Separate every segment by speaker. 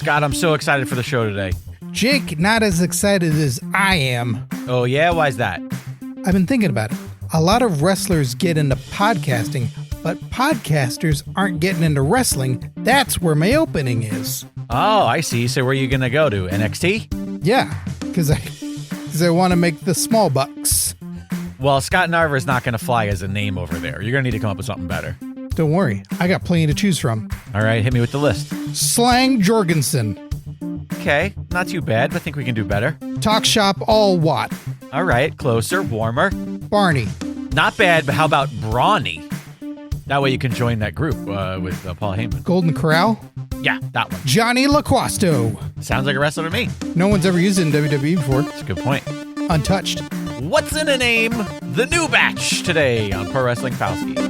Speaker 1: Scott, I'm so excited for the show today.
Speaker 2: Jake, not as excited as I am.
Speaker 1: Oh, yeah? Why's that?
Speaker 2: I've been thinking about it. A lot of wrestlers get into podcasting, but podcasters aren't getting into wrestling. That's where my opening is.
Speaker 1: Oh, I see. So where are you going to go to? NXT?
Speaker 2: Yeah, because I want to make the small bucks.
Speaker 1: Well, Scott Narver is not going to fly as a name over there. You're going to need to come up with something better.
Speaker 2: Don't worry, I got plenty to choose from.
Speaker 1: All right, hit me with the list.
Speaker 2: Slang Jorgensen.
Speaker 1: Okay, not too bad, but I think we can do better.
Speaker 2: Talk Shop All Watt.
Speaker 1: All right, closer, warmer.
Speaker 2: Barney.
Speaker 1: Not bad, but how about Brawny? That way you can join that group with Paul Heyman.
Speaker 2: Golden Corral.
Speaker 1: Yeah, that one.
Speaker 2: Johnny LaQuasto.
Speaker 1: Sounds like a wrestler to me.
Speaker 2: No one's ever used it in WWE before.
Speaker 1: That's a good point.
Speaker 2: Untouched.
Speaker 1: What's in a name? The new batch today on Pro Wrestling Palskis.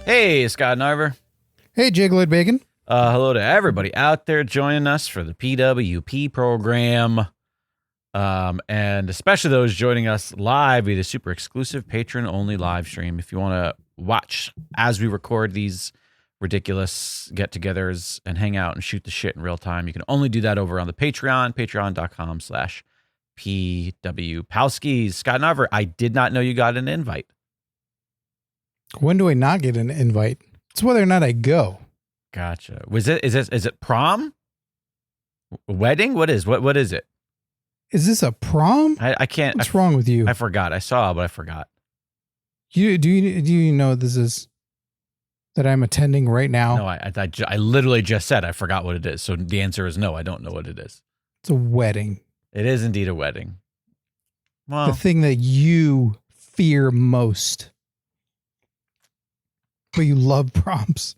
Speaker 1: Hey, Scott Narver.
Speaker 2: Hey, Jake Lloyd Bacon.
Speaker 1: Hello to everybody out there joining us for the PWP program, and especially those joining us live via the super exclusive patron-only live stream. If you want to watch as we record these ridiculous get-togethers and hang out and shoot the shit in real time, you can only do that over on the Patreon, patreon.com/PWPalskis. Scott Narver, I did not know you got an invite.
Speaker 2: When do I not get an invite? It's whether or not I go.
Speaker 1: Gotcha. Is it prom? Wedding? What is it?
Speaker 2: Is this a prom?
Speaker 1: I can't.
Speaker 2: What's wrong with you?
Speaker 1: I forgot. I saw, but I forgot.
Speaker 2: Do you know this is that I'm attending right now?
Speaker 1: No, I literally just said I forgot what it is. So the answer is no. I don't know what it is.
Speaker 2: It's a wedding.
Speaker 1: It is indeed a wedding. Well,
Speaker 2: the thing that you fear most. But you love proms.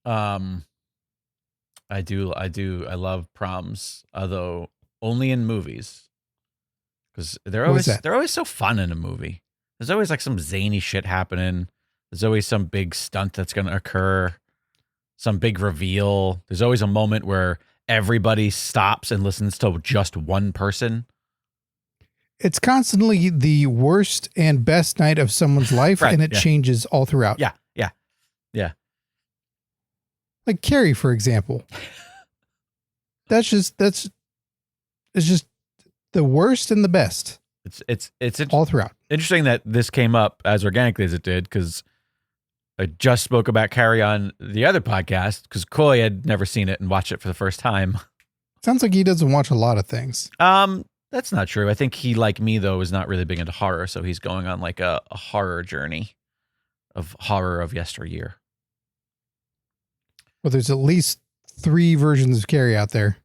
Speaker 1: I do. I love proms, although only in movies, because they're always so fun in a movie. There's always like some zany shit happening. There's always some big stunt that's going to occur, some big reveal. There's always a moment where everybody stops and listens to just one person.
Speaker 2: It's constantly the worst and best night of someone's life,
Speaker 1: right,
Speaker 2: and it changes all throughout.
Speaker 1: Yeah.
Speaker 2: Like Carrie, for example. It's just the worst and the best.
Speaker 1: It's
Speaker 2: all throughout.
Speaker 1: Interesting that this came up as organically as it did, because I just spoke about Carrie on the other podcast because Coy had never seen it and watched it for the first time.
Speaker 2: Sounds like he doesn't watch a lot of things.
Speaker 1: That's not true. I think he, like me, though, is not really big into horror, so he's going on like a horror journey of horror of yesteryear.
Speaker 2: Well, there's at least 3 versions of Carrie out there,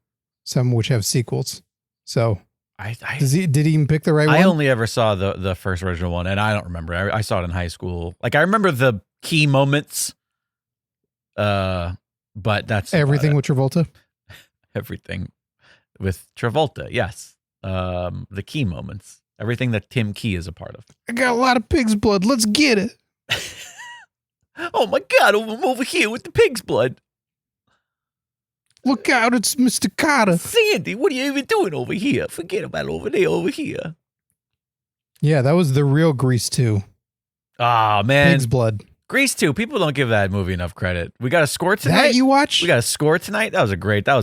Speaker 2: some which have sequels. So, did he even pick the right one?
Speaker 1: I only ever saw the first original one, and I don't remember. I saw it in high school. Like, I remember the key moments, but that's
Speaker 2: everything with Travolta.
Speaker 1: Everything with Travolta, yes. The key moments, everything that Tim Key is a part of.
Speaker 2: I got a lot of pig's blood. Let's get it.
Speaker 1: Oh my God, I'm over here with the pig's blood.
Speaker 2: Look out, it's Mr. Carter.
Speaker 1: Sandy, what are you even doing over here? Forget about over there, over here.
Speaker 2: Yeah, that was the real Grease 2.
Speaker 1: Oh, man.
Speaker 2: Pig's blood.
Speaker 1: Grease 2, people don't give that movie enough credit. We got a score tonight.
Speaker 2: That you watch?
Speaker 1: We got a score tonight. That was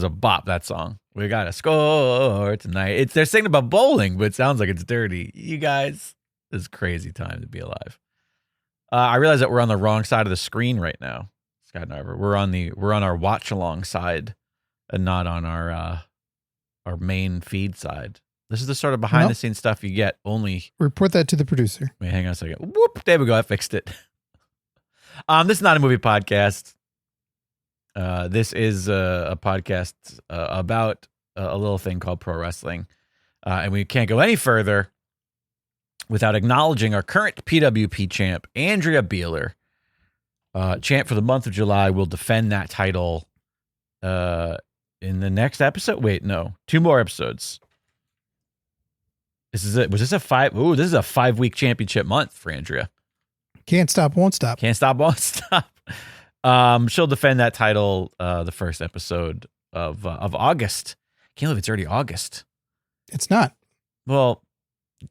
Speaker 1: a bop, that song. We got a score tonight. They're singing about bowling, but it sounds like it's dirty. You guys, this is a crazy time to be alive. I realize that we're on the wrong side of the screen right now, Scott Narver. We're on our watch along side and not on our main feed side. This is the sort of behind the scenes stuff you get only.
Speaker 2: Report that to the producer.
Speaker 1: Wait, hang on a second. Whoop, there we go. I fixed it. This is not a movie podcast. This is a podcast about a little thing called pro wrestling. And we can't go any further without acknowledging our current PWP champ, Andrea Beeler. Champ for the month of July, will defend that title in the next episode. Wait, no, 2 more episodes. This is it. Was this a 5? Ooh, this is a 5-week championship month for Andrea.
Speaker 2: Can't stop, won't stop.
Speaker 1: Can't stop, won't stop. She'll defend that title the first episode of August. Can't believe it's already August.
Speaker 2: It's not.
Speaker 1: Well,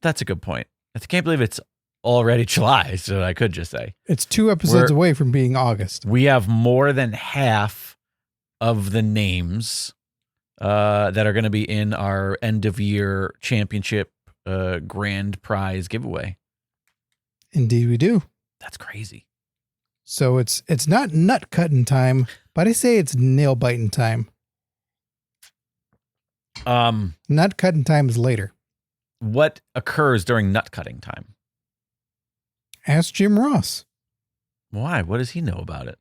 Speaker 1: that's a good point. I can't believe it's already July, so I could just say.
Speaker 2: It's 2 episodes away from being August.
Speaker 1: We have more than half of the names that are going to be in our end-of-year championship grand prize giveaway.
Speaker 2: Indeed we do.
Speaker 1: That's crazy.
Speaker 2: So it's not nut cutting time, but I say it's nail biting time. Nut cutting time is later.
Speaker 1: What occurs during nut cutting time?
Speaker 2: Ask Jim Ross.
Speaker 1: Why? What does he know about it?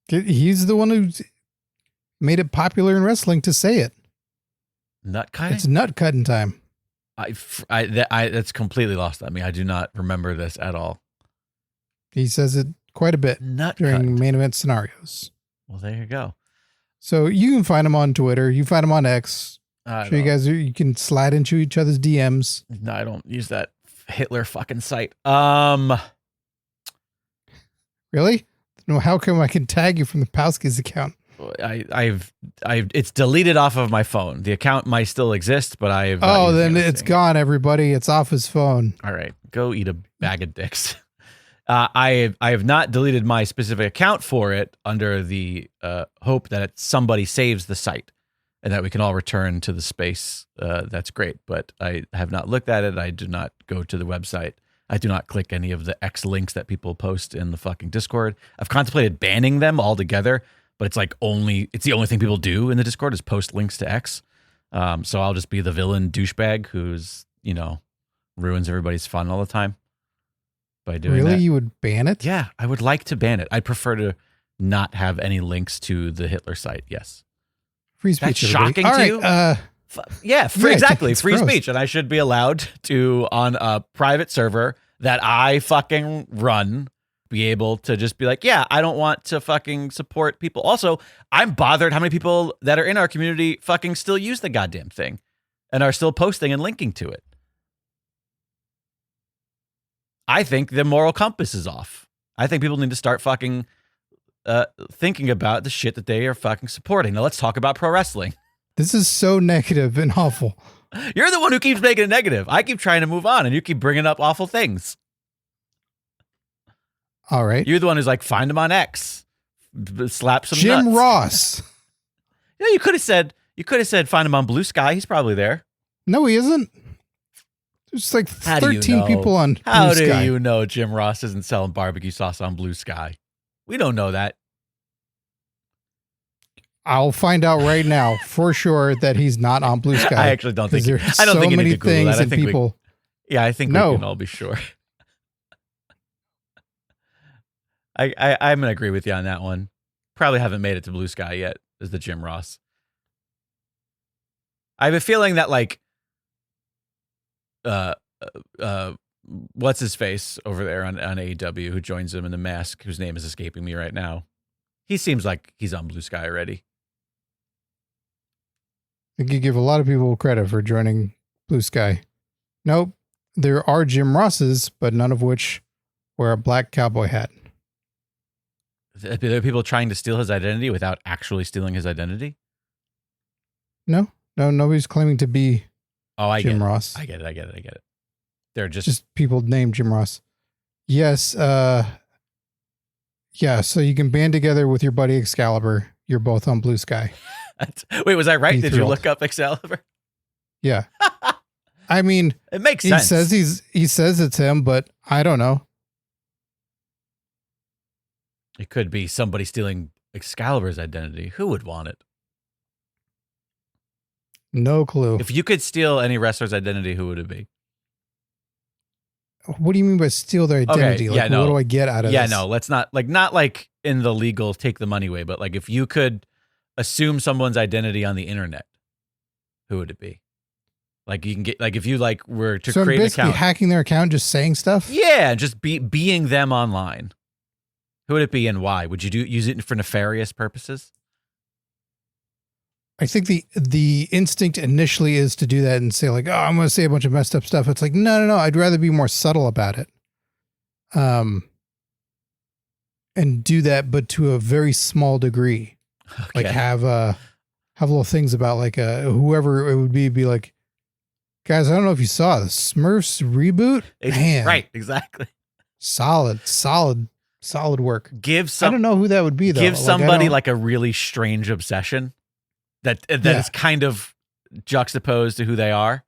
Speaker 2: He's the one who made it popular in wrestling to say it.
Speaker 1: Nut cutting?
Speaker 2: It's nut cutting time.
Speaker 1: That's completely lost on me. I do not remember this at all.
Speaker 2: He says it quite a bit during main event scenarios.
Speaker 1: Well, there you go.
Speaker 2: So you can find him on Twitter. You find him on X. You guys, you can slide into each other's DMs.
Speaker 1: No, I don't use that Hitler fucking site.
Speaker 2: Really? No, how come I can tag you from the Palskis account?
Speaker 1: I've it's deleted off of my phone. The account might still exist, but I've
Speaker 2: then it's gone, everybody. It's off his phone.
Speaker 1: All right, go eat a bag of dicks. I have not deleted my specific account for it under the hope that somebody saves the site and that we can all return to the space. That's great, but I have not looked at it. I do not go to the website. I do not click any of the X links that people post in the fucking Discord. I've contemplated banning them altogether, but it's the only thing people do in the Discord is post links to X. So I'll just be the villain douchebag who's, ruins everybody's fun all the time by doing that.
Speaker 2: Really? You would ban it?
Speaker 1: Yeah, I would like to ban it. I'd prefer to not have any links to the Hitler site. Yes.
Speaker 2: Free speech.
Speaker 1: That's shocking to you? Exactly. Free speech. And I should be allowed to, on a private server that I fucking run, be able to just be like, yeah, I don't want to fucking support people. Also, I'm bothered how many people that are in our community fucking still use the goddamn thing and are still posting and linking to it. I think the moral compass is off. I think people need to start fucking thinking about the shit that they are fucking supporting. Now let's talk about pro wrestling.
Speaker 2: This is so negative and awful.
Speaker 1: You're the one who keeps making it negative. I keep trying to move on and you keep bringing up awful things.
Speaker 2: All right.
Speaker 1: You're the one who's like, find him on X. Slap some
Speaker 2: Jim
Speaker 1: nuts.
Speaker 2: Ross.
Speaker 1: Yeah, you could have said find him on Blue Sky. He's probably there.
Speaker 2: No, he isn't. There's like 13 people on Blue Sky.
Speaker 1: How do you know Jim Ross isn't selling barbecue sauce on Blue Sky? We don't know that.
Speaker 2: I'll find out right now for sure that he's not on Blue Sky.
Speaker 1: I actually don't think.
Speaker 2: I don't think you need to Google that. I think people.
Speaker 1: I think we can all be sure. I'm gonna agree with you on that one. Probably haven't made it to Blue Sky yet. Is the Jim Ross? I have a feeling that what's his face over there on AEW who joins him in the mask, whose name is escaping me right now. He seems like he's on Blue Sky already.
Speaker 2: I think you give a lot of people credit for joining Blue Sky. Nope. There are Jim Rosses, but none of which wear a black cowboy hat.
Speaker 1: Are there people trying to steal his identity without actually stealing his identity?
Speaker 2: No, nobody's claiming to be Jim Ross.
Speaker 1: I get it. They're just
Speaker 2: people named Jim Ross. Yes. Yeah, so you can band together with your buddy Excalibur. You're both on Blue Sky.
Speaker 1: Wait, was I right? Did you look up Excalibur?
Speaker 2: Yeah. I mean,
Speaker 1: it makes sense.
Speaker 2: He says it's him, but I don't know.
Speaker 1: It could be somebody stealing Excalibur's identity. Who would want it?
Speaker 2: No clue.
Speaker 1: If you could steal any wrestler's identity, who would it be?
Speaker 2: What do you mean by steal their identity?
Speaker 1: Okay,
Speaker 2: what do I get out of this?
Speaker 1: Yeah, no, let's not like in the legal take the money way, but like if you could assume someone's identity on the internet, who would it be? Like you can get if you were to create an account,
Speaker 2: hacking their account, just saying stuff.
Speaker 1: Yeah, just being them online. Who would it be and why? Would you use it for nefarious purposes?
Speaker 2: I think the instinct initially is to do that and say like, oh, I'm going to say a bunch of messed up stuff. It's like, no. I'd rather be more subtle about it. And do that, but to a very small degree. Okay. Like have little things about like whoever it would be like, guys, I don't know if you saw the Smurfs reboot. Man,
Speaker 1: right, exactly.
Speaker 2: Solid work. I don't know who that would be though.
Speaker 1: Give somebody like a really strange obsession that is kind of juxtaposed to who they are.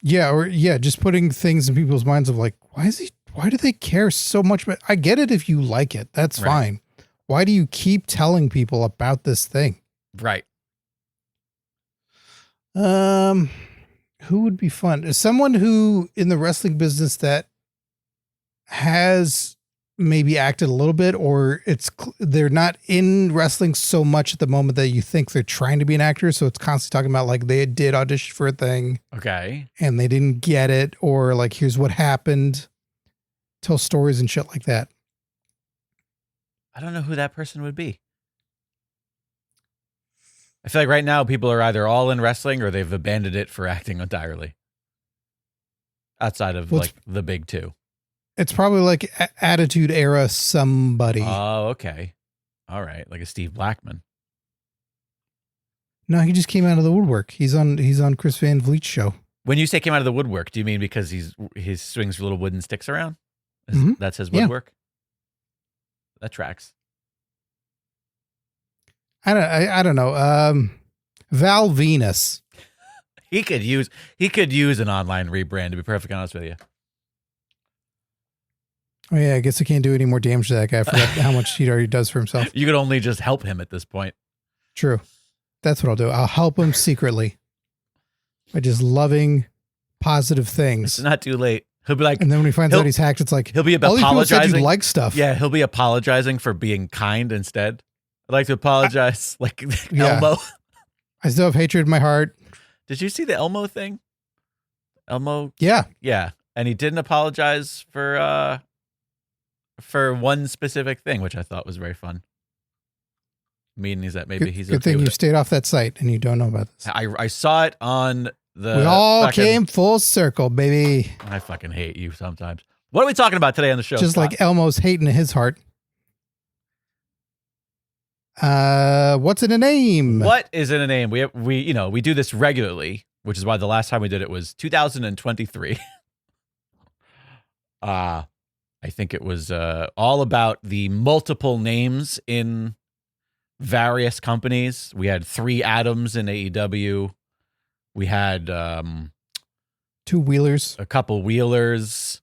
Speaker 2: Yeah, just putting things in people's minds of like, why do they care so much? I get it if you like it. That's fine. Why do you keep telling people about this thing?
Speaker 1: Right.
Speaker 2: Who would be fun? Someone who in the wrestling business that has maybe acted a little bit, or they're not in wrestling so much at the moment that you think they're trying to be an actor. So it's constantly talking about like they did audition for a thing.
Speaker 1: Okay.
Speaker 2: And they didn't get it, or like, here's what happened. Tell stories and shit like that.
Speaker 1: I don't know who that person would be. I feel like right now people are either all in wrestling or they've abandoned it for acting entirely. Outside of like the big two.
Speaker 2: It's probably like Attitude Era somebody.
Speaker 1: Oh, okay. All right. Like a Steve Blackman.
Speaker 2: No, he just came out of the woodwork. He's on Chris Van Vliet's show.
Speaker 1: When you say came out of the woodwork, do you mean because he swings little wooden sticks around? That's his woodwork? Yeah. That tracks.
Speaker 2: I don't know. Val Venus.
Speaker 1: He could use an online rebrand, to be perfectly honest with you.
Speaker 2: Oh yeah, I guess I can't do any more damage to that guy. I forgot how much he already does for himself.
Speaker 1: You could only just help him at this point.
Speaker 2: True. That's what I'll do. I'll help him secretly by just loving positive things.
Speaker 1: It's not too late. He'll be like,
Speaker 2: and then when he finds out he's hacked, it's like,
Speaker 1: he'll be
Speaker 2: all
Speaker 1: apologizing.
Speaker 2: These people said you like stuff.
Speaker 1: Yeah, he'll be apologizing for being kind instead. I'd like to apologize, Elmo.
Speaker 2: I still have hatred in my heart.
Speaker 1: Did you see the Elmo thing? Elmo?
Speaker 2: Yeah.
Speaker 1: Yeah. And he didn't apologize for one specific thing, which I thought was very fun. Meaning is that maybe he's
Speaker 2: good thing you stayed off that site and you don't know about this.
Speaker 1: I saw it on the.
Speaker 2: We all came full circle, baby.
Speaker 1: I fucking hate you sometimes. What are we talking about today on the show?
Speaker 2: Just like Elmo's hating in his heart. What's in a name?
Speaker 1: What is in a name? We do this regularly, which is why the last time we did it was 2023. I think it was all about the multiple names in various companies. We had 3 Adams in AEW. We had
Speaker 2: 2 Wheelers,
Speaker 1: a couple Wheelers,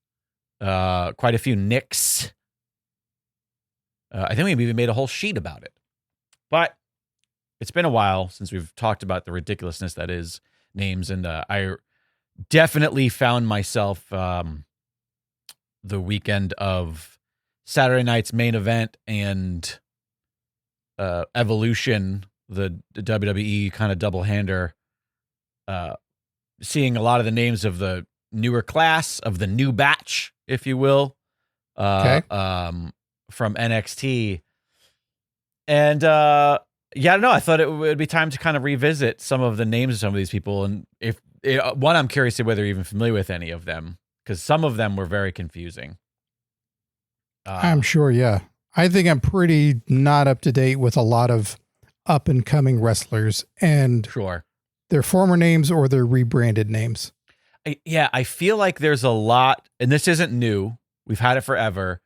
Speaker 1: quite a few Nicks. I think we even made a whole sheet about it. But it's been a while since we've talked about the ridiculousness that is names, and I definitely found myself the weekend of Saturday night's main event and Evolution, the WWE kind of double-hander, seeing a lot of the names of the newer class, of the new batch, if you will, from NXT. And I thought it would be time to kind of revisit some of the names of some of these people. And I'm curious to whether you're even familiar with any of them, because some of them were very confusing.
Speaker 2: I'm sure, yeah. I think I'm pretty not up to date with a lot of up and coming wrestlers and their former names or their rebranded names.
Speaker 1: I feel like there's a lot, and this isn't new. We've had it forever.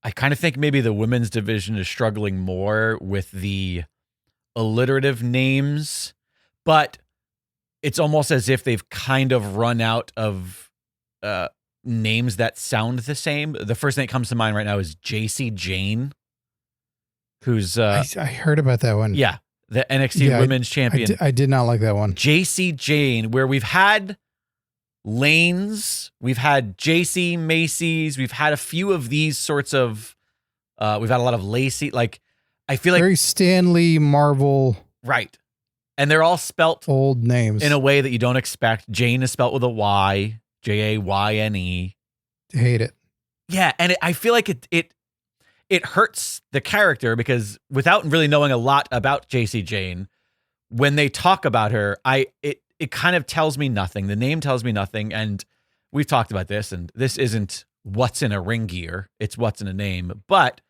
Speaker 1: I kind of think maybe the women's division is struggling more with the alliterative names, but it's almost as if they've kind of run out of names that sound the same. The first thing that comes to mind right now is JC Jane, who's
Speaker 2: I heard about that one.
Speaker 1: Yeah, the NXT Women's Champion.
Speaker 2: I did not like that one.
Speaker 1: JC Jane, where we've had Lanes, we've had JC Macy's, we've had a few of these sorts of we've had a lot of Lacey, like I feel like
Speaker 2: very Stanley Marvel,
Speaker 1: right? And they're all spelt
Speaker 2: old names
Speaker 1: in a way that you don't expect. Jane is spelt with a Y, Jayne.
Speaker 2: Hate it.
Speaker 1: Yeah, and I feel like it it hurts the character because without really knowing a lot about JC Jane, when they talk about her, it kind of tells me nothing. The name tells me nothing. And we've talked about this, and this isn't what's in a ring gear. It's what's in a name. But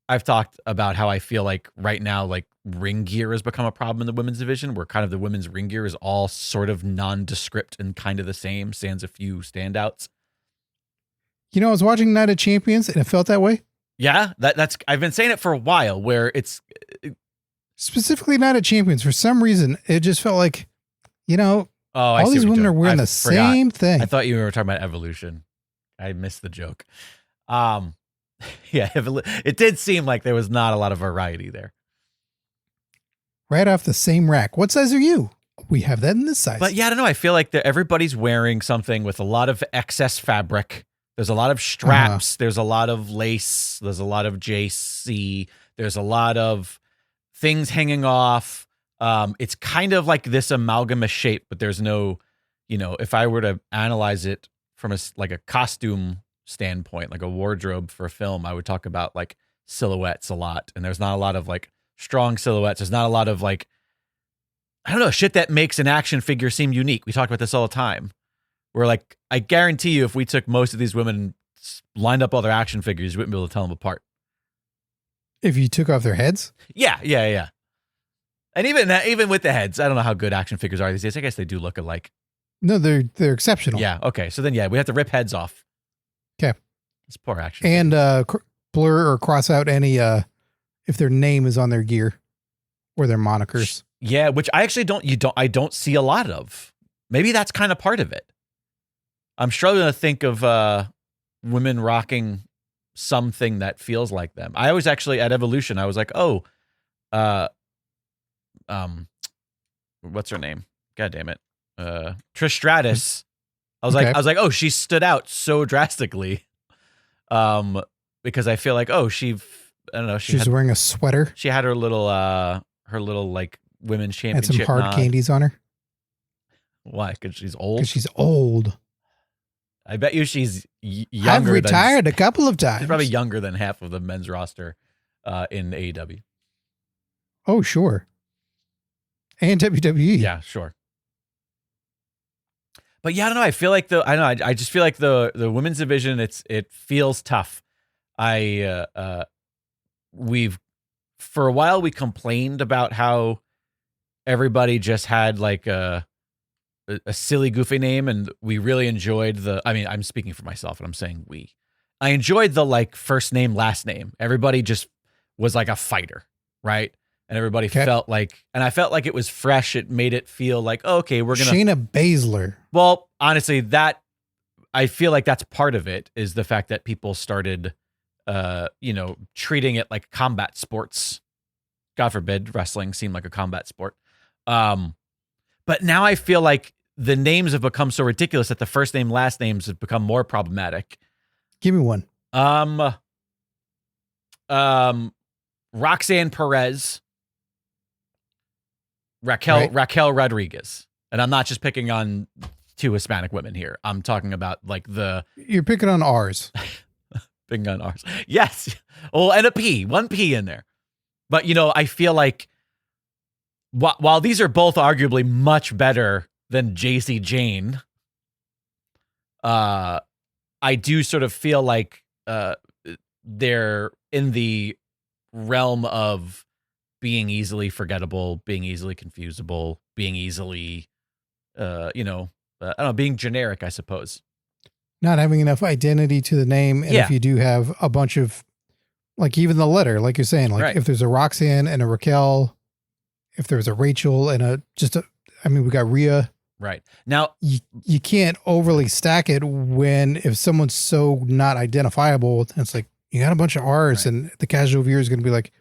Speaker 1: I've talked about how I feel like right now, like ring gear has become a problem in the women's division, where kind of the women's ring gear is all sort of nondescript and kind of the same, sans a few standouts.
Speaker 2: You know, I was watching Night of Champions and it felt that way.
Speaker 1: Yeah, that's I've been saying it for a while, where it's
Speaker 2: specifically Night of Champions. For some reason, it just felt like, you know, all these women are wearing the same thing.
Speaker 1: I thought you were talking about Evolution. I missed the joke. Yeah, it did seem like there was not a lot of variety there.
Speaker 2: Right off the same rack. What size are you? We have that in this size.
Speaker 1: But yeah, I don't know. I feel like everybody's wearing something with a lot of excess fabric. There's a lot of straps. There's a lot of lace. There's a lot of JC. There's a lot of things hanging off. It's kind of like this amalgamous shape, but there's no, if I were to analyze it from a costume standpoint, like a wardrobe for a film, I would talk about like silhouettes a lot. And there's not a lot of like strong silhouettes. There's not a lot of like, I don't know, shit that makes an action figure seem unique. We talk about this all the time. We're like, I guarantee you, if we took most of these women and lined up all their action figures, you wouldn't be able to tell them apart.
Speaker 2: If you took off their heads?
Speaker 1: Yeah. And even with the heads, I don't know how good action figures are these days. I guess they do look alike.
Speaker 2: No, they're exceptional.
Speaker 1: Yeah. Okay. So then, we have to rip heads off.
Speaker 2: Okay.
Speaker 1: It's poor action.
Speaker 2: And blur or cross out any if their name is on their gear or their monikers.
Speaker 1: Yeah, which I actually don't see a lot of. Maybe that's kind of part of it. I'm struggling to think of women rocking something that feels like them. I was actually at Evolution. I was like, what's her name? God damn it. Trish Stratus. I was like, oh, she stood out so drastically. Because I feel like, I don't know.
Speaker 2: She's wearing a sweater.
Speaker 1: She had her little like women's championship.
Speaker 2: And some hard candies on her.
Speaker 1: Why? Because she's old?
Speaker 2: Because she's old.
Speaker 1: I bet you she's younger.
Speaker 2: I've retired a couple of times.
Speaker 1: She's probably younger than half of the men's roster in AEW.
Speaker 2: Oh, sure. And WWE.
Speaker 1: Yeah, sure. But yeah, I don't know. I feel like I just feel like the women's division, it feels tough. We've for a while we complained about how everybody just had like a silly, goofy name, and we really enjoyed I'm speaking for myself and I'm saying I enjoyed the like first name, last name. Everybody just was like a fighter, right? And everybody felt like, and I felt like it was fresh. It made it feel like, oh, okay, we're going to
Speaker 2: Shayna Baszler.
Speaker 1: Well, honestly, I feel like that's part of it, is the fact that people started, treating it like combat sports. God forbid wrestling seemed like a combat sport. But now I feel like the names have become so ridiculous that the first name, last names have become more problematic.
Speaker 2: Give me one.
Speaker 1: Roxanne Perez, Raquel Rodriguez. And I'm not just picking on two Hispanic women here. I'm talking about like
Speaker 2: You're picking on ours.
Speaker 1: Picking on ours. Yes. Oh, and one P in there. But, I feel like while these are both arguably much better than JC Jane, I do sort of feel like they're in the realm of being easily forgettable, being easily confusable, being easily, I don't know, being generic, I suppose.
Speaker 2: Not having enough identity to the name. And if you do have a bunch of, like even the letter, like you're saying, like if there's a Roxanne and a Raquel, if there's a Rachel and we got Rhea.
Speaker 1: Right. Now,
Speaker 2: you can't overly stack it if someone's so not identifiable. It's like, you got a bunch of R's and the casual viewer is going to be like,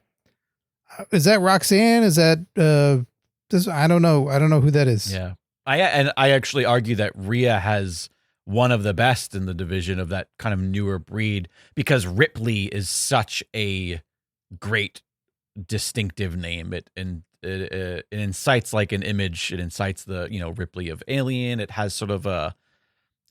Speaker 2: is that Roxanne? Is that, I don't know. I don't know who that is.
Speaker 1: Yeah. I actually argue that Rhea has one of the best in the division of that kind of newer breed, because Ripley is such a great distinctive name. It incites like an image. It incites the, Ripley of Alien. It has sort of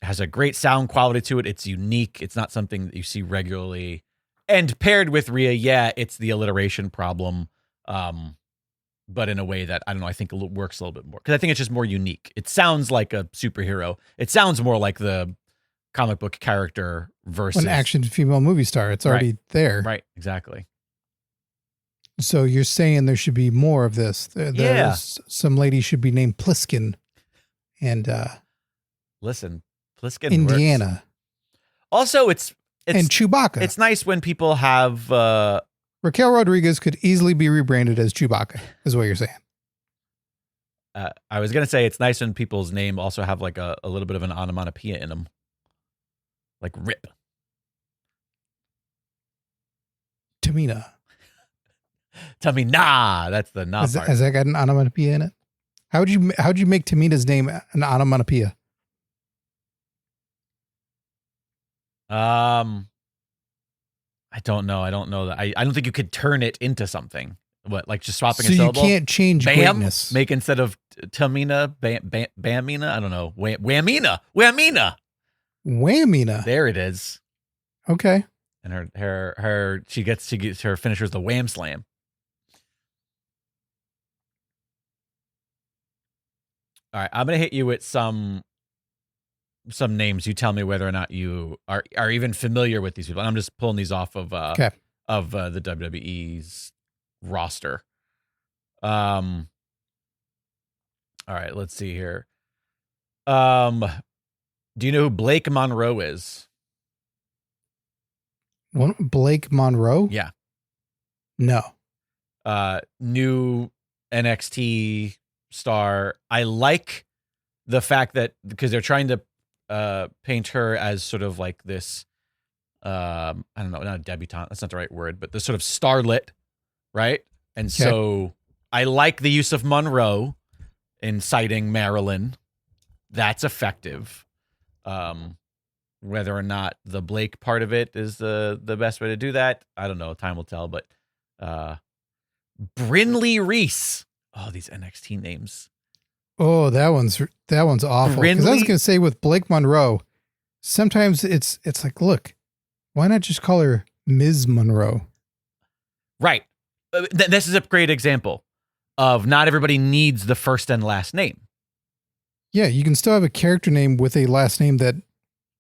Speaker 1: has a great sound quality to it. It's unique. It's not something that you see regularly. And paired with Rhea, it's the alliteration problem, but in a way that, I don't know, I think it works a little bit more. Because I think it's just more unique. It sounds like a superhero. It sounds more like the comic book character versus...
Speaker 2: an action female movie star. It's already there.
Speaker 1: Right, exactly. So
Speaker 2: you're saying there should be more of this. Some lady should be named Pliskin. And...
Speaker 1: listen, Pliskin
Speaker 2: Indiana.
Speaker 1: Works. Also, it's
Speaker 2: and Chewbacca.
Speaker 1: It's nice when people have...
Speaker 2: Raquel Rodriguez could easily be rebranded as Chewbacca, is what you're saying.
Speaker 1: I was going to say it's nice when people's name also have like a little bit of an onomatopoeia in them. Like Rip.
Speaker 2: Tamina.
Speaker 1: That's the nah part.
Speaker 2: Has that got an onomatopoeia in it? How'd you make Tamina's name an onomatopoeia?
Speaker 1: I don't know that. I don't think you could turn it into something. What, like just swapping a
Speaker 2: So you
Speaker 1: syllable?
Speaker 2: can't change
Speaker 1: Bam?
Speaker 2: greatness.
Speaker 1: Make instead of Tamina, Bamina? I don't know. Whamina. There it is.
Speaker 2: Okay.
Speaker 1: And she gets her finishers the Wham Slam. All right, I'm gonna hit you with some names. You tell me whether or not you are even familiar with these people. And I'm just pulling these off of the WWE's roster. All right, let's see here. Do you know who Blake Monroe is?
Speaker 2: What, Blake Monroe?
Speaker 1: Yeah.
Speaker 2: No.
Speaker 1: New NXT star. I like the fact that because they're trying to paint her as sort of like this, I don't know, not a debutante. That's not the right word, but this sort of starlet, right? And so I like the use of Monroe in citing Marilyn. That's effective. Whether or not the Blake part of it is the best way to do that, I don't know. Time will tell. But Brinley Reese. Oh, these NXT names.
Speaker 2: Oh, that one's awful. Because I was going to say with Blake Monroe, sometimes it's like, look, why not just call her Ms. Monroe?
Speaker 1: Right. This is a great example of not everybody needs the first and last name.
Speaker 2: Yeah, you can still have a character name with a last name that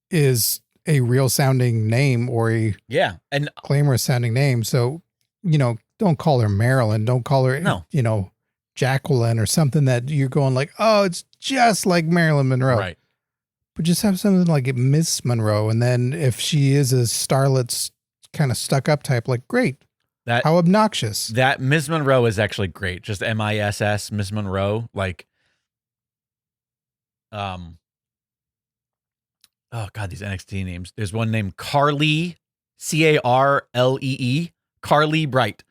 Speaker 2: is a real sounding name or a
Speaker 1: and
Speaker 2: glamorous sounding name. So, don't call her Marilyn. Don't call her, Jacqueline or something that you're going like, oh, it's just like Marilyn Monroe.
Speaker 1: Right.
Speaker 2: But just have something like Miss Monroe. And then if she is a starlet's kind of stuck up type, like, great. How obnoxious.
Speaker 1: That Ms. Monroe is actually great. Just MISS, Ms. Monroe. Like, oh God, these NXT names. There's one named Carlee, Carlee, Carlee Bright.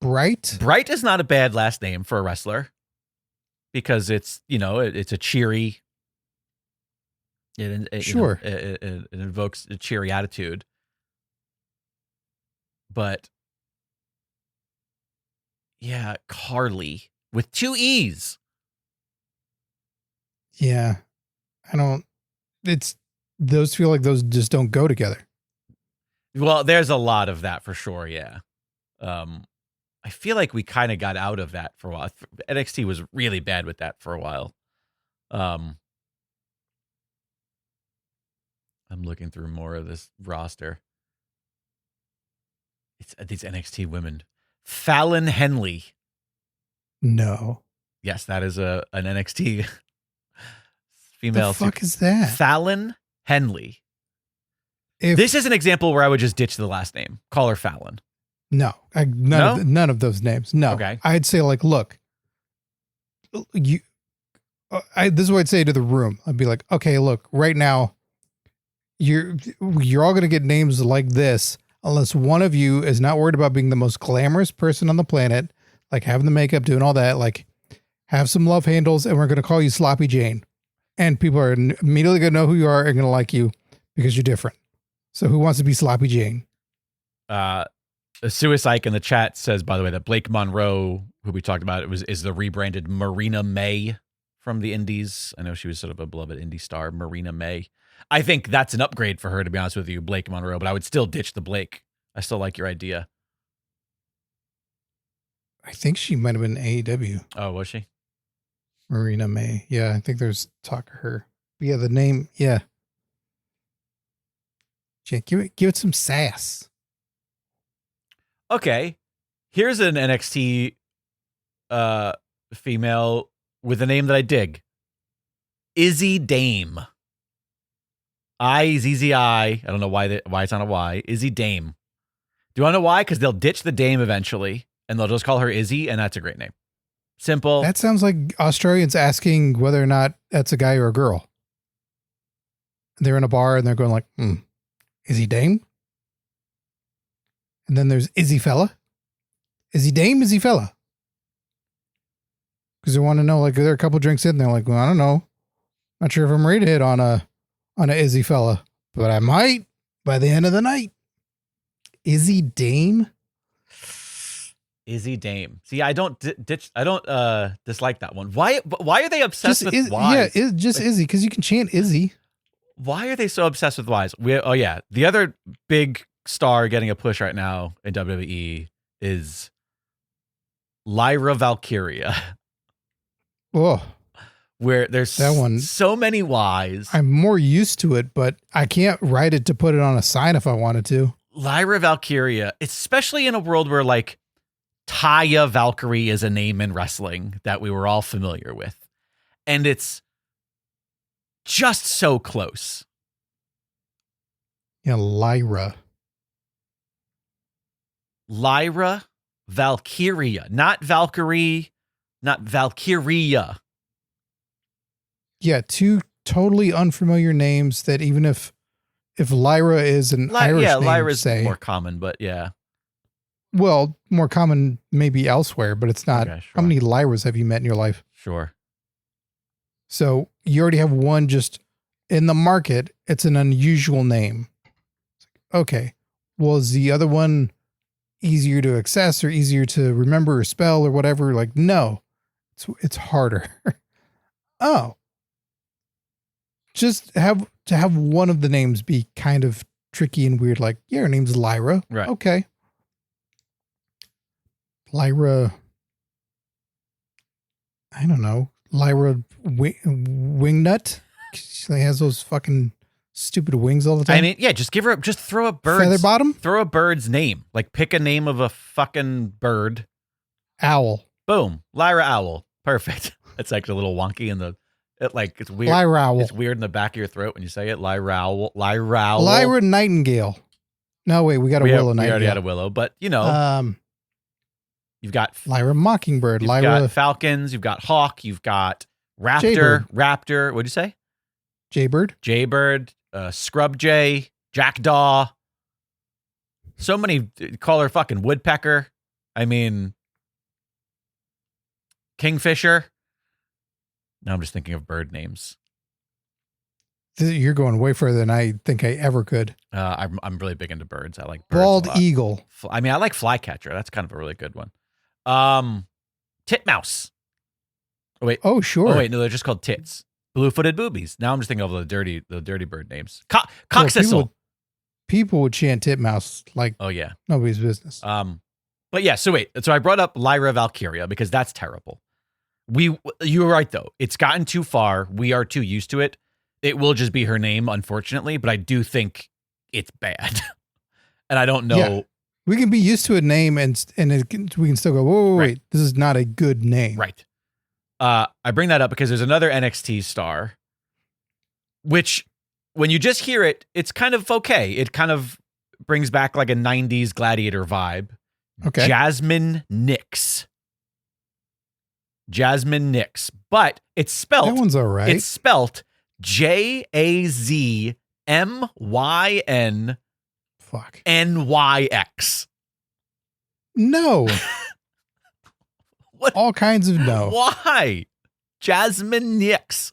Speaker 1: Bright is not a bad last name for a wrestler because it's, it's a cheery. It invokes a cheery attitude. But yeah, Carlee with 2 E's.
Speaker 2: Yeah. Those feel like those just don't go together.
Speaker 1: Well, there's a lot of that for sure. Yeah. I feel like we kind of got out of that for a while. NXT was really bad with that for a while. I'm looking through more of this roster. It's these NXT women. Fallon Henley.
Speaker 2: No.
Speaker 1: Yes, that is an NXT female.
Speaker 2: The fuck is that?
Speaker 1: Fallon Henley. This is an example where I would just ditch the last name. Call her Fallon.
Speaker 2: No, none of those names. No.
Speaker 1: Okay.
Speaker 2: I'd say like, look, this is what I'd say to the room. I'd be like, okay, look, right now, you're all going to get names like this unless one of you is not worried about being the most glamorous person on the planet, like having the makeup, doing all that, like have some love handles, and we're going to call you Sloppy Jane. And people are immediately going to know who you are and going to like you because you're different. So who wants to be Sloppy Jane?
Speaker 1: Suicide in the chat says, by the way, that Blake Monroe, who we talked about, is the rebranded Marina May from the Indies. I know she was sort of a beloved indie star, Marina May. I think that's an upgrade for her, to be honest with you, Blake Monroe, but I would still ditch the Blake. I still like your idea.
Speaker 2: I think she might have been AEW.
Speaker 1: Oh, was she?
Speaker 2: Marina May. Yeah, I think there's talk of her. But yeah, the name, yeah. Jake, give it some sass.
Speaker 1: Okay. Here's an NXT female with a name that I dig. Izzy Dame. I don't know why it's on a Y. Izzy Dame. Do you want to know why? Because they'll ditch the Dame eventually, and they'll just call her Izzy, and that's a great name. Simple.
Speaker 2: That sounds like Australians asking whether or not that's a guy or a girl. They're in a bar, and they're going like, Izzy Dame? And then there's Izzy Fella. Izzy Dame, Izzy Fella. Because they want to know, like, they're a couple drinks in, and they're like, well, I don't know. Not sure if I'm ready to hit on a Izzy Fella, but I might by the end of the night. Izzy Dame?
Speaker 1: Izzy Dame. See, I don't dislike that one. Why are they obsessed with Y's?
Speaker 2: Yeah, just Izzy, because you can chant Izzy.
Speaker 1: Why are they so obsessed with Y's? The other big star getting a push right now in WWE is Lyra Valkyria.
Speaker 2: Oh.
Speaker 1: Where there's
Speaker 2: that one,
Speaker 1: so many Y's.
Speaker 2: I'm more used to it, but I can't write it to put it on a sign if I wanted to.
Speaker 1: Lyra Valkyria, especially in a world where like Taya Valkyrie is a name in wrestling that we were all familiar with. And it's just so close.
Speaker 2: Yeah, Lyra
Speaker 1: Valkyria, not Valkyrie, not Valkyria.
Speaker 2: Yeah, two totally unfamiliar names that even if Lyra is an Irish name,
Speaker 1: Lyra's more common, but yeah.
Speaker 2: Well, more common maybe elsewhere, but it's not. Okay, sure. How many Lyras have you met in your life?
Speaker 1: Sure.
Speaker 2: So you already have one just in the market. It's an unusual name. Okay. Well, is the other one easier to access or easier to remember or spell or whatever? Like, no, it's harder. Oh. Just have one of the names be kind of tricky and weird. Like, yeah, her name's Lyra.
Speaker 1: Right.
Speaker 2: Okay. Lyra. I don't know. Lyra Wingnut. She has those fucking stupid wings all the time.
Speaker 1: I mean, yeah, just throw a bird.
Speaker 2: Feather bottom?
Speaker 1: Throw a bird's name. Like pick a name of a fucking bird.
Speaker 2: Owl.
Speaker 1: Boom. Lyra Owl. Perfect. It's like a little wonky in the, it's weird.
Speaker 2: Lyra Owl.
Speaker 1: It's weird in the back of your throat when you say it. Lyra Owl. Lyra Owl.
Speaker 2: Lyra Nightingale. No, wait, we got a Willow Nightingale.
Speaker 1: We already had a Willow, but you know. You've got
Speaker 2: Lyra Mockingbird.
Speaker 1: You've got Falcons. You've got Hawk. You've got Raptor.
Speaker 2: Jaybird.
Speaker 1: Raptor. What'd you say?
Speaker 2: Jaybird.
Speaker 1: Scrub Jay. Jackdaw. So many. Call her fucking Woodpecker. I mean, Kingfisher. Now I'm just thinking of bird names.
Speaker 2: You're going way further than I think I ever could.
Speaker 1: I'm really big into birds. I like birds.
Speaker 2: Bald eagle.
Speaker 1: I mean, I like flycatcher. That's kind of a really good one. Titmouse. Oh wait.
Speaker 2: Oh sure.
Speaker 1: Oh wait, no, they're just called tits. Blue-footed boobies. Now I'm just thinking of the dirty bird names. Cockcissel.
Speaker 2: People would chant titmouse like nobody's business.
Speaker 1: But yeah. So wait. So I brought up Lyra Valkyria because that's terrible. You were right though. It's gotten too far. We are too used to it. It will just be her name, unfortunately. But I do think it's bad, and I don't know. Yeah.
Speaker 2: We can be used to a name and we can still go, whoa, wait, this is not a good name.
Speaker 1: Right. I bring that up because there's another NXT star, which when you just hear it, it's kind of okay. It kind of brings back like a 90s gladiator vibe.
Speaker 2: Okay.
Speaker 1: Jasmine Nix. But it's spelt.
Speaker 2: That one's all right.
Speaker 1: It's spelt JAZMYN.
Speaker 2: Fuck.
Speaker 1: NYX.
Speaker 2: No.
Speaker 1: What?
Speaker 2: All kinds of no.
Speaker 1: Why? Jasmine Nix.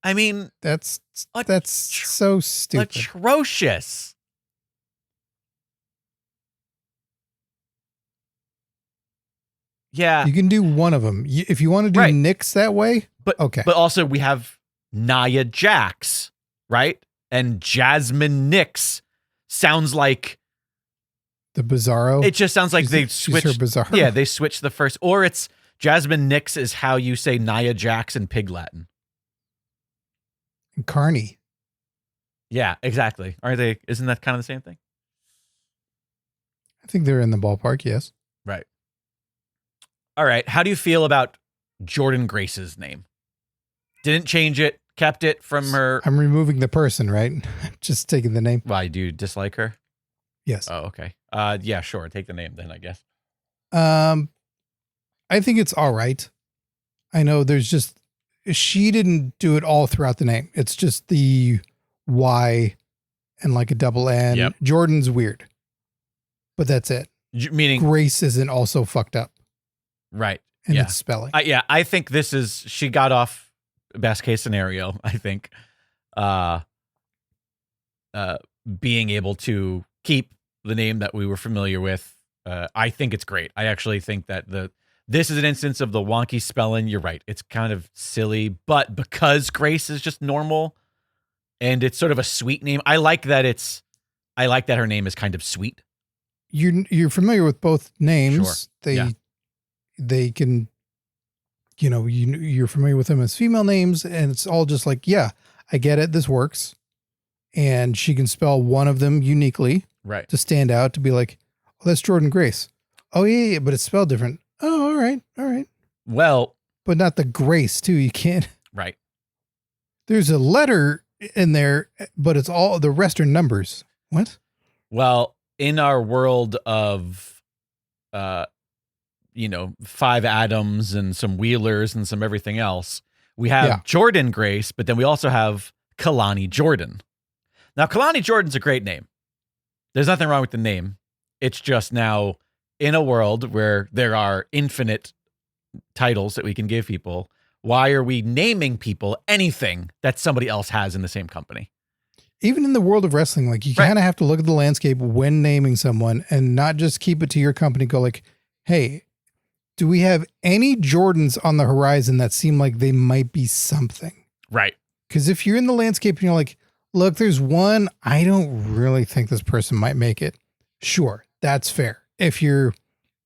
Speaker 1: I mean,
Speaker 2: that's so stupid.
Speaker 1: Atrocious. Yeah.
Speaker 2: You can do one of them. If you want to do Nyx that way, okay.
Speaker 1: But also we have Nia Jax, right? And Jasmine Nyx sounds like
Speaker 2: the Bizarro.
Speaker 1: It just sounds like they switched.
Speaker 2: Bizarro.
Speaker 1: Yeah, they switched the first. Or it's Jasmine Nyx is how you say Nia Jax in Pig Latin.
Speaker 2: And Carney.
Speaker 1: Yeah, exactly. Are they? Isn't that kind of the same thing?
Speaker 2: I think they're in the ballpark. Yes.
Speaker 1: Right. All right. How do you feel about Jordynne Grace's name? Didn't change it. Kept it from her.
Speaker 2: I'm removing the person, right? Just taking the name.
Speaker 1: Why, do you dislike her?
Speaker 2: Yes.
Speaker 1: Oh, okay. Yeah, sure. Take the name then, I guess.
Speaker 2: I think it's all right. I know she didn't do it all throughout the name. It's just the Y and like a double N.
Speaker 1: Yep.
Speaker 2: Jordan's weird, but that's it.
Speaker 1: Meaning
Speaker 2: Grace isn't also fucked up.
Speaker 1: Right.
Speaker 2: And it's spelling.
Speaker 1: I think she got off best case scenario, I think. Being able to keep the name that we were familiar with. I think it's great. I actually think that this is an instance of the wonky spelling. You're right. It's kind of silly, but because Grace is just normal and it's sort of a sweet name, I like that her name is kind of sweet.
Speaker 2: You're familiar with both names.
Speaker 1: Sure.
Speaker 2: They can, you're familiar with them as female names, and it's all just like, yeah, I get it. This works. And she can spell one of them uniquely.
Speaker 1: Right.
Speaker 2: To stand out, to be like, oh, that's Jordynne Grace. Oh, yeah, but it's spelled different. Oh, all right.
Speaker 1: Well.
Speaker 2: But not the Grace, too. You can't.
Speaker 1: Right.
Speaker 2: There's a letter in there, but it's all, the rest are numbers. What?
Speaker 1: Well, in our world of, 5 Adams and some Wheelers and some everything else, we have Jordynne Grace, but then we also have Kalani Jordan. Now, Kalani Jordan's a great name. There's nothing wrong with the name. It's just now in a world where there are infinite titles that we can give people. Why are we naming people anything that somebody else has in the same company?
Speaker 2: Even in the world of wrestling, like you kind of have to look at the landscape when naming someone and not just keep it to your company. Go like, hey, do we have any Jordans on the horizon that seem like they might be something? Right. Because if you're in the landscape and you're like, look, there's one, I don't really think this person might make it. Sure, that's fair. If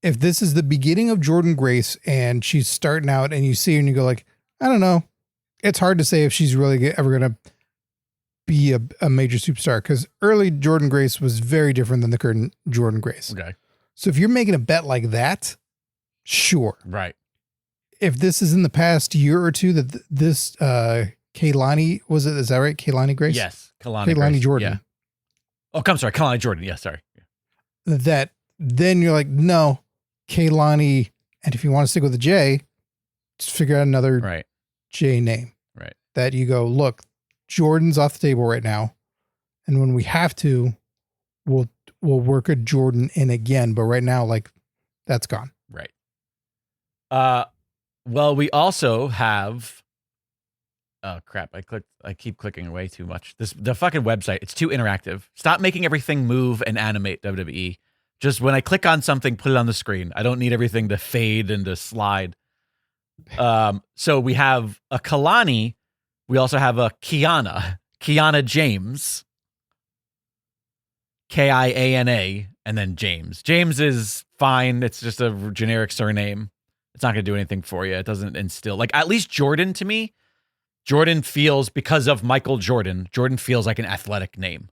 Speaker 2: this is the beginning of Jordynne Grace and she's starting out and you see her and you go like, I don't know. It's hard to say if she's really ever going to be a major superstar, because early Jordynne Grace was very different than the current Jordynne Grace. Okay. So if you're making a bet like that, sure. Right. If this is in the past year or two that this Kaylani, is that right? Kaylani Grace?
Speaker 1: Yes. Kaylani
Speaker 2: Jordan.
Speaker 1: Yeah. Oh, I'm sorry. Kaylani Jordan. Yeah, sorry.
Speaker 2: That then you're like, no, Kaylani. And if you want to stick with the J, just figure out another J name.
Speaker 1: Right.
Speaker 2: That you go, look, Jordan's off the table right now. And when we have to, we'll work a Jordan in again. But right now, like, that's gone.
Speaker 1: Right. Well, we also have. Oh crap! I keep clicking away too much. The fucking website. It's too interactive. Stop making everything move and animate, WWE. Just when I click on something, put it on the screen. I don't need everything to fade and to slide. So we have a Kalani. We also have a Kiana James. Kiana, and then James. James is fine. It's just a generic surname. It's not going to do anything for you. It doesn't instill, like, at least Jordan, to me, Jordan feels, because of Michael Jordan feels like an athletic name.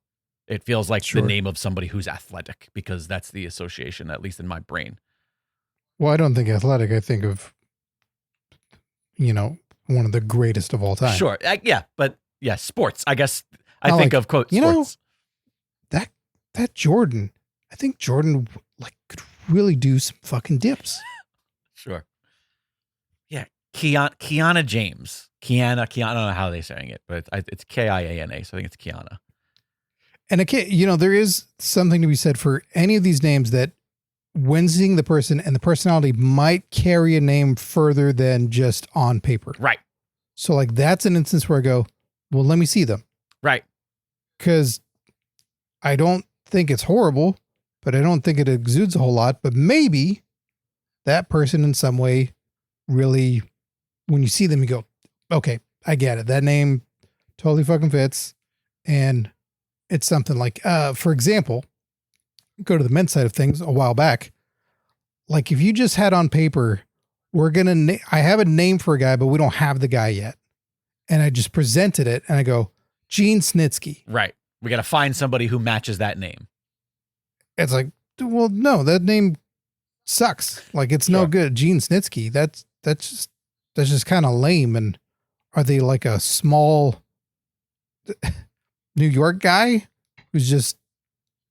Speaker 1: It feels like the name of somebody who's athletic, because that's the association, at least in my brain.
Speaker 2: Well, I don't think athletic. I think of, one of the greatest of all time.
Speaker 1: Sure. But sports. I guess I think of, quote, sports.
Speaker 2: That Jordan, I think Jordan could really do some fucking dips.
Speaker 1: Sure. Yeah. Kiana James. Kiana, I don't know how they're saying it, but it's Kiana, so I think it's Kiana.
Speaker 2: And there is something to be said for any of these names that when seeing the person and the personality might carry a name further than just on paper.
Speaker 1: Right.
Speaker 2: So that's an instance where I go, well, let me see them.
Speaker 1: Right.
Speaker 2: Because I don't think it's horrible, but I don't think it exudes a whole lot, but maybe that person in some way really, when you see them, you go, okay, I get it. That name totally fucking fits. And it's something like, for example, go to the men's side of things a while back. Like if you just had on paper, I have a name for a guy, but we don't have the guy yet. And I just presented it and I go, Gene Snitsky.
Speaker 1: Right. We got to find somebody who matches that name.
Speaker 2: It's like, well, no, that name sucks. Like it's no good. Gene Snitsky. That's just kind of lame. And are they like a small New York guy who's just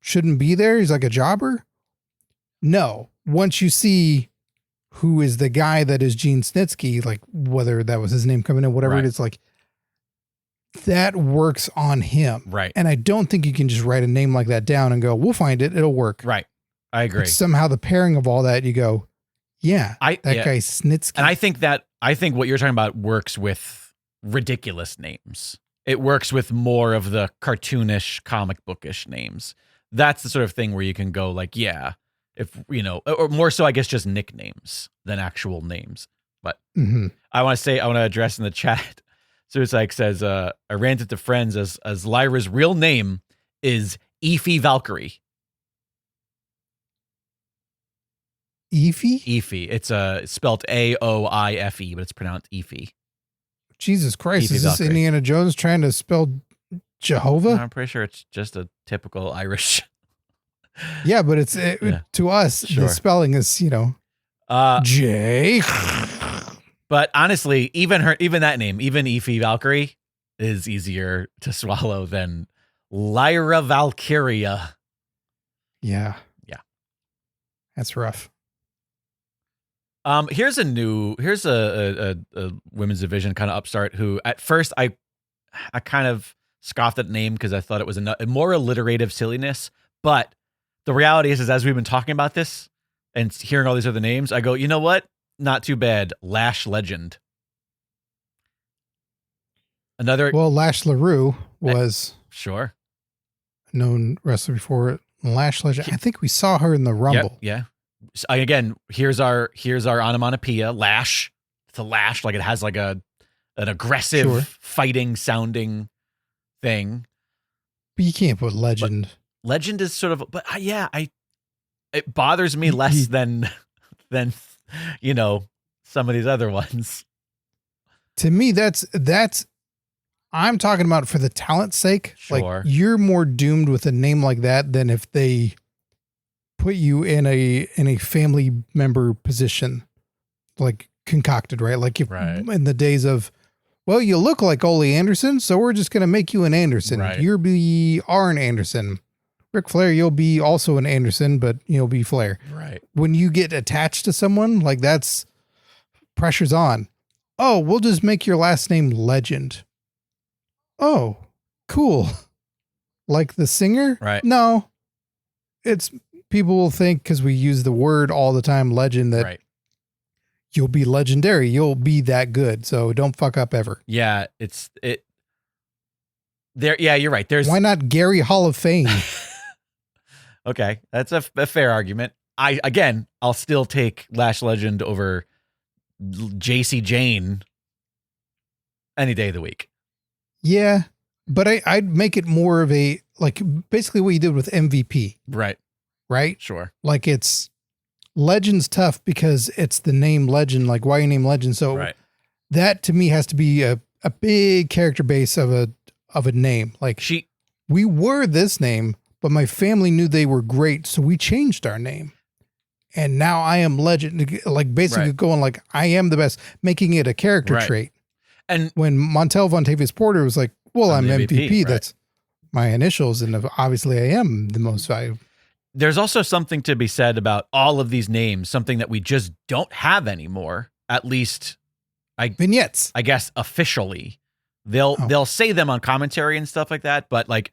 Speaker 2: shouldn't be there? He's like a jobber. No. Once you see who is the guy that is Gene Snitsky, like whether that was his name coming in, whatever it is, like that works on him.
Speaker 1: Right.
Speaker 2: And I don't think you can just write a name like that down and go, we'll find it. It'll work.
Speaker 1: Right. I agree.
Speaker 2: But somehow the pairing of all that, you go, yeah, that guy's Snitsky.
Speaker 1: And I think what you're talking about works with ridiculous names. It works with more of the cartoonish, comic bookish names. That's the sort of thing where you can go like, yeah, if, or more so, I guess, just nicknames than actual names. But I want to address in the chat. Suicide says, I ran into friends as Lyra's real name is Aoife Valkyrie.
Speaker 2: Aoife?
Speaker 1: Aoife. It's spelled Aoife, but it's pronounced Aoife.
Speaker 2: Jesus Christ. Is this Valkyrie. Indiana Jones trying to spell Jehovah?
Speaker 1: I'm pretty sure it's just a typical Irish.
Speaker 2: Yeah, but it's to us, the spelling is, J.
Speaker 1: But honestly, even that name, even Aoife Valkyrie, is easier to swallow than Lyra Valkyria.
Speaker 2: Yeah.
Speaker 1: Yeah.
Speaker 2: That's rough.
Speaker 1: Here's a women's division kind of upstart who at first I kind of scoffed at the name because I thought it was a more alliterative silliness. But the reality is as we've been talking about this and hearing all these other names, I go, you know what? Not too bad. Lash Legend.
Speaker 2: Well, Lash LaRue was
Speaker 1: sure
Speaker 2: a known wrestler before Lash Legend. I think we saw her in the Rumble.
Speaker 1: Yeah. Again, here's our onomatopoeia. Lash. It's a lash, like it has like an aggressive fighting sounding thing.
Speaker 2: But you can't put legend.
Speaker 1: But legend is sort of, but it bothers me less than some of these other ones.
Speaker 2: To me, that's I'm talking about for the talent's sake.
Speaker 1: Sure.
Speaker 2: Like you're more doomed with a name like that than if they put you in a family member position, like concocted, right? Like if in the days of, well, you look like Ole Anderson, so we're just going to make you an Anderson.
Speaker 1: Right.
Speaker 2: You'll be Arn Anderson. Ric Flair, you'll be also an Anderson, but you'll be Flair.
Speaker 1: Right.
Speaker 2: When you get attached to someone, like that's pressure's on. Oh, we'll just make your last name Legend. Oh, cool. Like the singer?
Speaker 1: Right.
Speaker 2: No, it's people will think because we use the word all the time, legend, that you'll be legendary. You'll be that good. So don't fuck up ever.
Speaker 1: Yeah. Yeah, you're right.
Speaker 2: Why not Gary Hall of Fame?
Speaker 1: Okay. That's a fair argument. I'll still take Lash Legend over JC Jane any day of the week.
Speaker 2: Yeah. But I'd make it more of a, like basically what you did with MVP.
Speaker 1: Right.
Speaker 2: Right?
Speaker 1: Sure.
Speaker 2: Like it's Legend's tough because it's the name Legend. Like why you name Legend? So that to me has to be a big character base of a name. Like we were this name, but my family knew they were great. So we changed our name. And now I am Legend. Like basically going like, I am the best, making it a character trait. And when Montel Vontavious Porter was like, well, I'm MVP. That's my initials. And obviously I am the most valuable.
Speaker 1: There's also something to be said about all of these names, something that we just don't have anymore. At least
Speaker 2: vignettes,
Speaker 1: I guess, officially. They'll say them on commentary and stuff like that. But like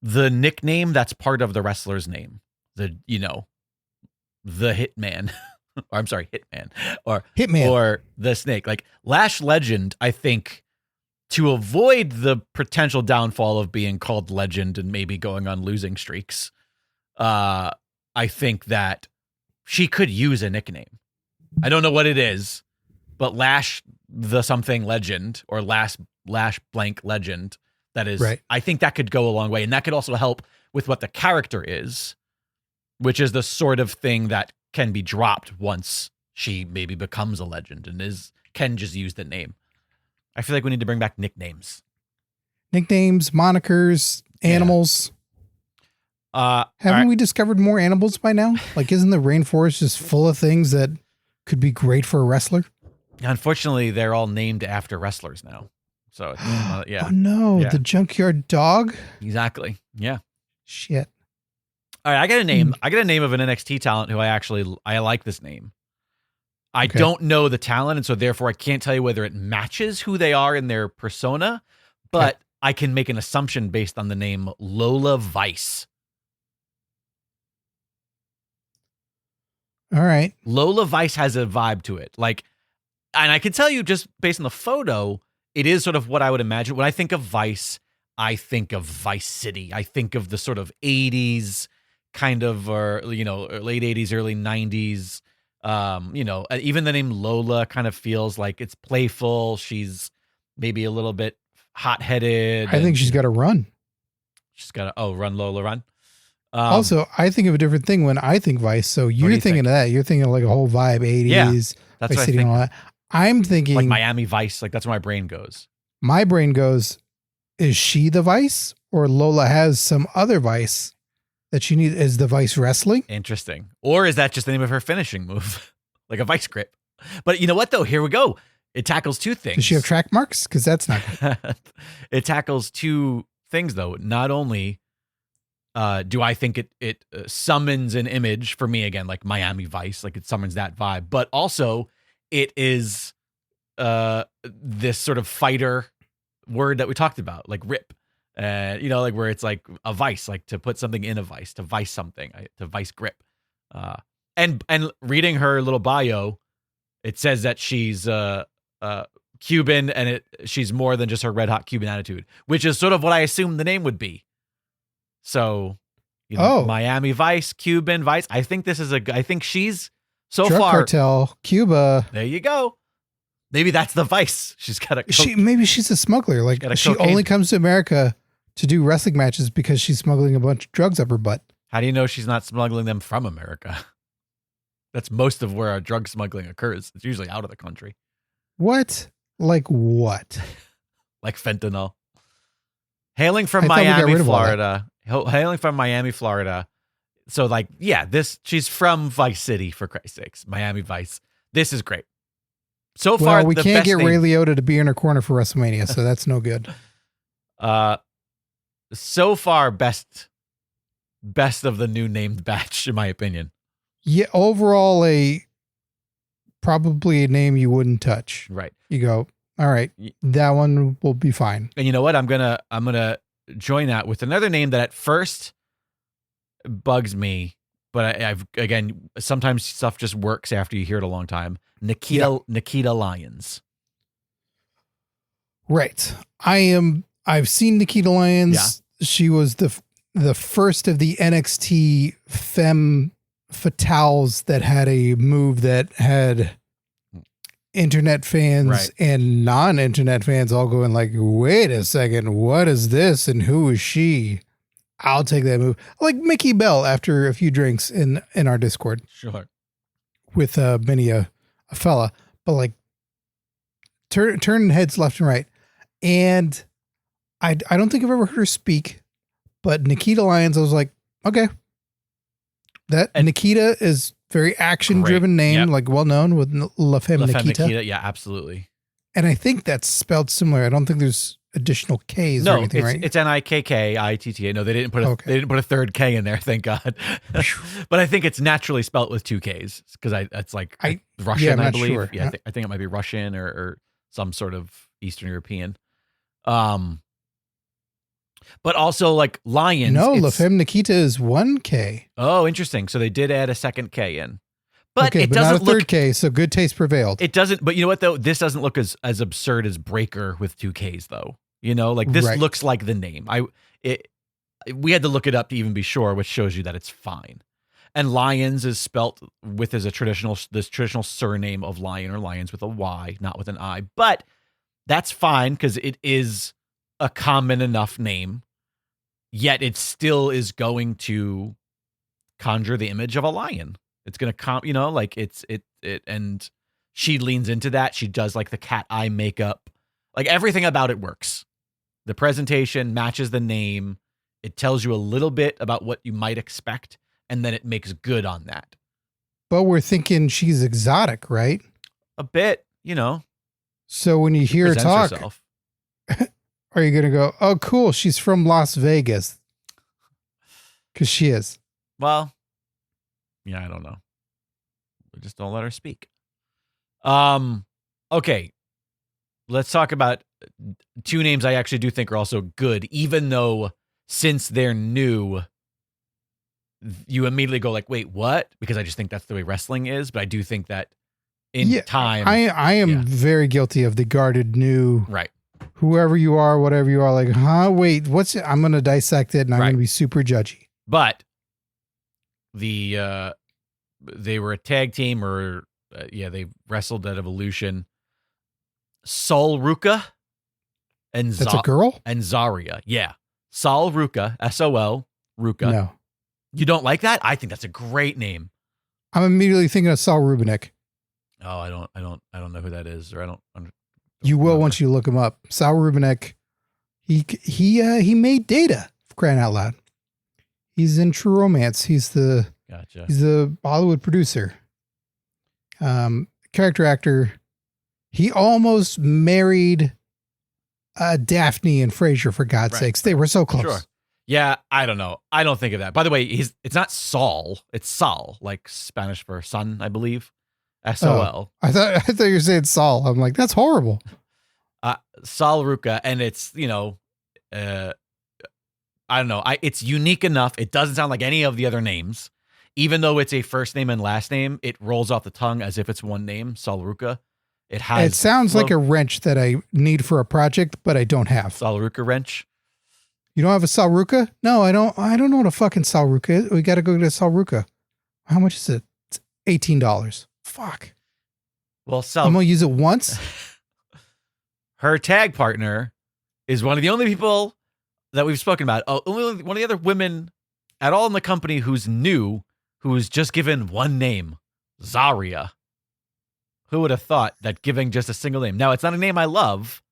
Speaker 1: the nickname, that's part of the wrestler's name. The Hitman. Or I'm sorry, Hitman. Or
Speaker 2: Hitman.
Speaker 1: Or the Snake. Like Lash Legend, I think, to avoid the potential downfall of being called Legend and maybe going on losing streaks, I think that she could use a nickname. I don't know what it is, but Lash the something legend or Lash blank legend. That is, right. I think that could go a long way. And that could also help with what the character is, which is the sort of thing that can be dropped once she maybe becomes a legend and can just use the name. I feel like we need to bring back nicknames.
Speaker 2: Nicknames, monikers, animals. Haven't we discovered more animals by now? Like, isn't the rainforest just full of things that could be great for a wrestler?
Speaker 1: Unfortunately, they're all named after wrestlers now. So, yeah.
Speaker 2: Oh, no. Yeah. The junkyard dog?
Speaker 1: Exactly. Yeah.
Speaker 2: Shit.
Speaker 1: All right. I got a name. I got a name of an NXT talent who I like this name. I don't know the talent, and so therefore I can't tell you whether it matches who they are in their persona, but I can make an assumption based on the name Lola Vice.
Speaker 2: All right.
Speaker 1: Lola Vice has a vibe to it. Like, and I can tell you just based on the photo, it is sort of what I would imagine. When I think of Vice, I think of Vice City. I think of the sort of 80s kind of, or, late 80s, early 90s. Even the name Lola kind of feels like it's playful. She's maybe a little bit hot-headed.
Speaker 2: I think she's got to run.
Speaker 1: She's got to, run Lola, run.
Speaker 2: Also, I think of a different thing when I think Vice. So you're thinking of that. You're thinking of like a whole vibe, 80s,
Speaker 1: yeah, that's
Speaker 2: Vice
Speaker 1: what
Speaker 2: City and all that. I'm thinking
Speaker 1: like Miami Vice. Like that's where my brain goes.
Speaker 2: My brain goes, is she the Vice, or Lola has some other Vice that she needs? Is the Vice wrestling?
Speaker 1: Interesting. Or is that just the name of her finishing move? Like a Vice grip. But you know what though? Here we go. It tackles two things.
Speaker 2: Does she have track marks? Because that's not good.
Speaker 1: It tackles two things though. Not only do I think it summons an image for me again, like Miami Vice, like it summons that vibe, but also it is this sort of fighter word that we talked about, like rip, like where it's like a vice, like to put something in a vice, to vice something, to vice grip. And reading her little bio, it says that she's Cuban, and she's more than just her red hot Cuban attitude, which is sort of what I assumed the name would be. So, Miami Vice, Cuban Vice. I think she's so
Speaker 2: Drug
Speaker 1: far
Speaker 2: cartel, Cuba.
Speaker 1: There you go. Maybe that's the Vice. She's got
Speaker 2: maybe she's a smuggler. Like she only comes to America to do wrestling matches because she's smuggling a bunch of drugs up her butt.
Speaker 1: How do you know she's not smuggling them from America? That's most of where our drug smuggling occurs. It's usually out of the country.
Speaker 2: What? Like what?
Speaker 1: Like fentanyl. Hailing from Miami, Florida. Hailing from Miami, Florida. So like, yeah, she's from Vice City, for Christ's sakes. Miami Vice. This is great. So far,
Speaker 2: we can't get Ray Liotta to be in her corner for WrestleMania, so that's no good.
Speaker 1: So far, best of the new named batch, in my opinion.
Speaker 2: Yeah, overall, probably a name you wouldn't touch.
Speaker 1: Right.
Speaker 2: You go, all right, that one will be fine.
Speaker 1: And you know what? I'm gonna join that with another name that at first bugs me, but I've again, sometimes stuff just works after you hear it a long time. Nikita Lyons.
Speaker 2: Right. I've seen Nikita Lyons. Yeah. She was the first of the NXT femme fatales that had a move that had internet fans and non-internet fans all going like, wait a second, what is this and who is she? I'll take that move. Like Mickey Bell after a few drinks in our Discord.
Speaker 1: Sure.
Speaker 2: With many a fella, but like turning heads left and right. And I don't think I've ever heard her speak, but Nikita Lyons, I was like, okay. Nikita is very action-driven name, like well-known with La Femme Nikita.
Speaker 1: Yeah, absolutely.
Speaker 2: And I think that's spelled similar. I don't think there's additional K's or anything, right?
Speaker 1: It's Nikkitta. No, they didn't put a third K in there, thank God. But I think it's naturally spelled with two K's because it's like Russian, I believe. Sure. Yeah, I think it might be Russian or some sort of Eastern European. But also like Lions.
Speaker 2: No, La Femme Nikita is 1K.
Speaker 1: Oh, interesting. So they did add a second K in. But it
Speaker 2: but
Speaker 1: doesn't
Speaker 2: not a third K, so good taste prevailed.
Speaker 1: It doesn't, but you know what though? This doesn't look as absurd as Breaker with two Ks though. Like this looks like the name. We had to look it up to even be sure, which shows you that it's fine. And Lyons is spelt with this traditional surname of Lyon or Lyons with a Y, not with an I. But that's fine because it is a common enough name. Yet it still is going to conjure the image of a lion. It's going to and she leans into that. She does like the cat eye makeup. Like everything about it works. The presentation matches the name. It tells you a little bit about what you might expect, and then it makes good on that.
Speaker 2: But we're thinking she's exotic, right?
Speaker 1: A bit,
Speaker 2: So when you hear her talk, are you going to go, oh, cool, she's from Las Vegas? Because she is.
Speaker 1: Well, yeah, I don't know. We just don't let her speak. Okay. Let's talk about two names I actually do think are also good, even though since they're new, you immediately go like, wait, what? Because I just think that's the way wrestling is. But I do think that in time.
Speaker 2: I am very guilty of the guarded new.
Speaker 1: Right.
Speaker 2: Whoever you are, whatever you are, like, wait, what's it? I'm going to dissect it and I'm going to be super judgy.
Speaker 1: But they were a tag team they wrestled at Evolution. Sol Ruka and
Speaker 2: That's a girl?
Speaker 1: And Zarya. Yeah. Sol Ruka, S-O-L, Ruka.
Speaker 2: No.
Speaker 1: You don't like that? I think that's a great name.
Speaker 2: I'm immediately thinking of Saul Rubinek.
Speaker 1: Oh, I don't know who that is, or I don't.
Speaker 2: You will once you look him up. Saul Rubinek. He made Data, for crying out loud. He's in True Romance. He's the Hollywood producer. Character actor. He almost married Daphne and Frasier, for God's sakes. They were so close.
Speaker 1: Sure. Yeah, I don't know. I don't think of that. By the way, it's not Saul. It's Sal, like Spanish for son, I believe. S-O-L.
Speaker 2: I thought you were saying Saul. I'm like, that's horrible.
Speaker 1: Sol Ruka, and it's, I don't know. It's unique enough. It doesn't sound like any of the other names. Even though it's a first name and last name, it rolls off the tongue as if it's one name, Sol Ruka. It
Speaker 2: sounds like a wrench that I need for a project, but I don't have.
Speaker 1: Sol Ruka wrench.
Speaker 2: You don't have a Sol Ruka? No, I don't know what a fucking Sol Ruka is. We got to go get a Sol Ruka. How much is it? It's $18. Fuck.
Speaker 1: Well,
Speaker 2: I'm going to use it once.
Speaker 1: Her tag partner is one of the only people that we've spoken about. Oh, only one of the other women at all in the company who's new, who's just given one name, Zarya. Who would have thought that giving just a single name? Now, it's not a name I love,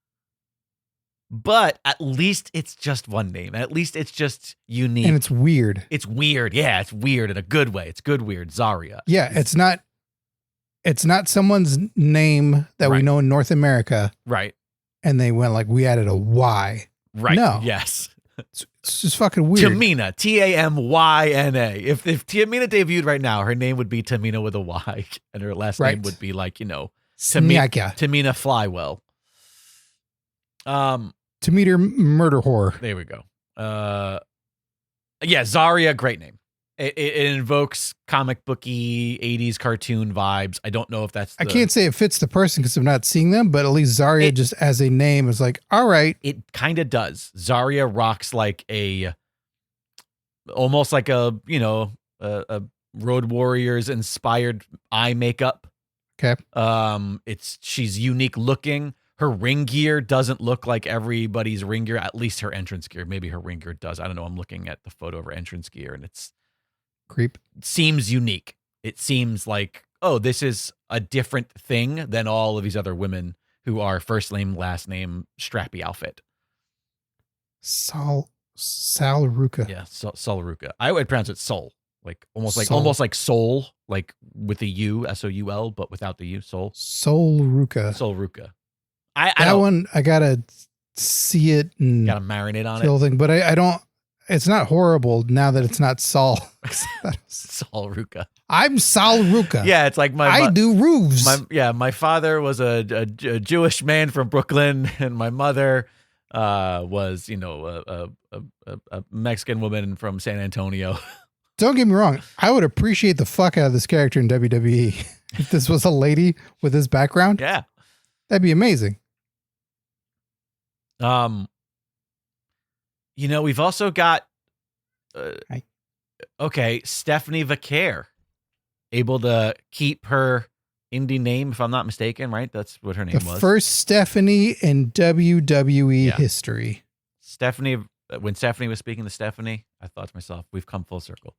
Speaker 1: but at least it's just one name. At least it's just unique.
Speaker 2: And it's weird.
Speaker 1: It's weird. Yeah, it's weird in a good way. It's good weird. Zarya.
Speaker 2: Yeah, it's not someone's name that we know in North America.
Speaker 1: Right.
Speaker 2: And they went like, we added a Y.
Speaker 1: Right.
Speaker 2: No.
Speaker 1: Yes.
Speaker 2: It's just fucking weird.
Speaker 1: Tamina, Tamyna. If Tamina debuted right now, her name would be Tamina with a Y, and her last name would be like, Tamina Flywell.
Speaker 2: To meet her murder whore.
Speaker 1: There we go. Zarya, great name. It invokes comic booky 80s cartoon vibes. I don't know if that's
Speaker 2: I can't say it fits the person because I'm not seeing them, but at least Zarya just as a name is like, all right.
Speaker 1: It kind of does. Zarya rocks like almost like a Road Warriors inspired eye makeup.
Speaker 2: Okay.
Speaker 1: She's unique looking. Her ring gear doesn't look like everybody's ring gear, at least her entrance gear. Maybe her ring gear does. I don't know. I'm looking at the photo of her entrance gear and it's
Speaker 2: creep.
Speaker 1: Seems unique. It seems like, oh, this is a different thing than all of these other women who are first name, last name, strappy outfit.
Speaker 2: Sal Ruka.
Speaker 1: Yeah, Sol Ruka. I would pronounce it Sol. Like almost like soul, like with the U, S-O-U-L, but without the U, soul.
Speaker 2: Sol Ruka.
Speaker 1: Sol Ruka.
Speaker 2: I gotta see it and
Speaker 1: gotta marinate on it.
Speaker 2: Thing, but I don't. It's not horrible now that it's not Saul.
Speaker 1: Sol Ruka.
Speaker 2: I'm Sal Ruka.
Speaker 1: Yeah, it's like
Speaker 2: I do roofs.
Speaker 1: My father was a Jewish man from Brooklyn, and my mother was a Mexican woman from San Antonio.
Speaker 2: Don't get me wrong. I would appreciate the fuck out of this character in WWE if this was a lady with this background.
Speaker 1: Yeah,
Speaker 2: that'd be amazing.
Speaker 1: We've also got okay, Stephanie Vaquer, able to keep her indie name, if I'm not mistaken, right? That's what her name was.
Speaker 2: The first Stephanie in WWE history.
Speaker 1: Stephanie, when Stephanie was speaking to Stephanie, I thought to myself, we've come full circle.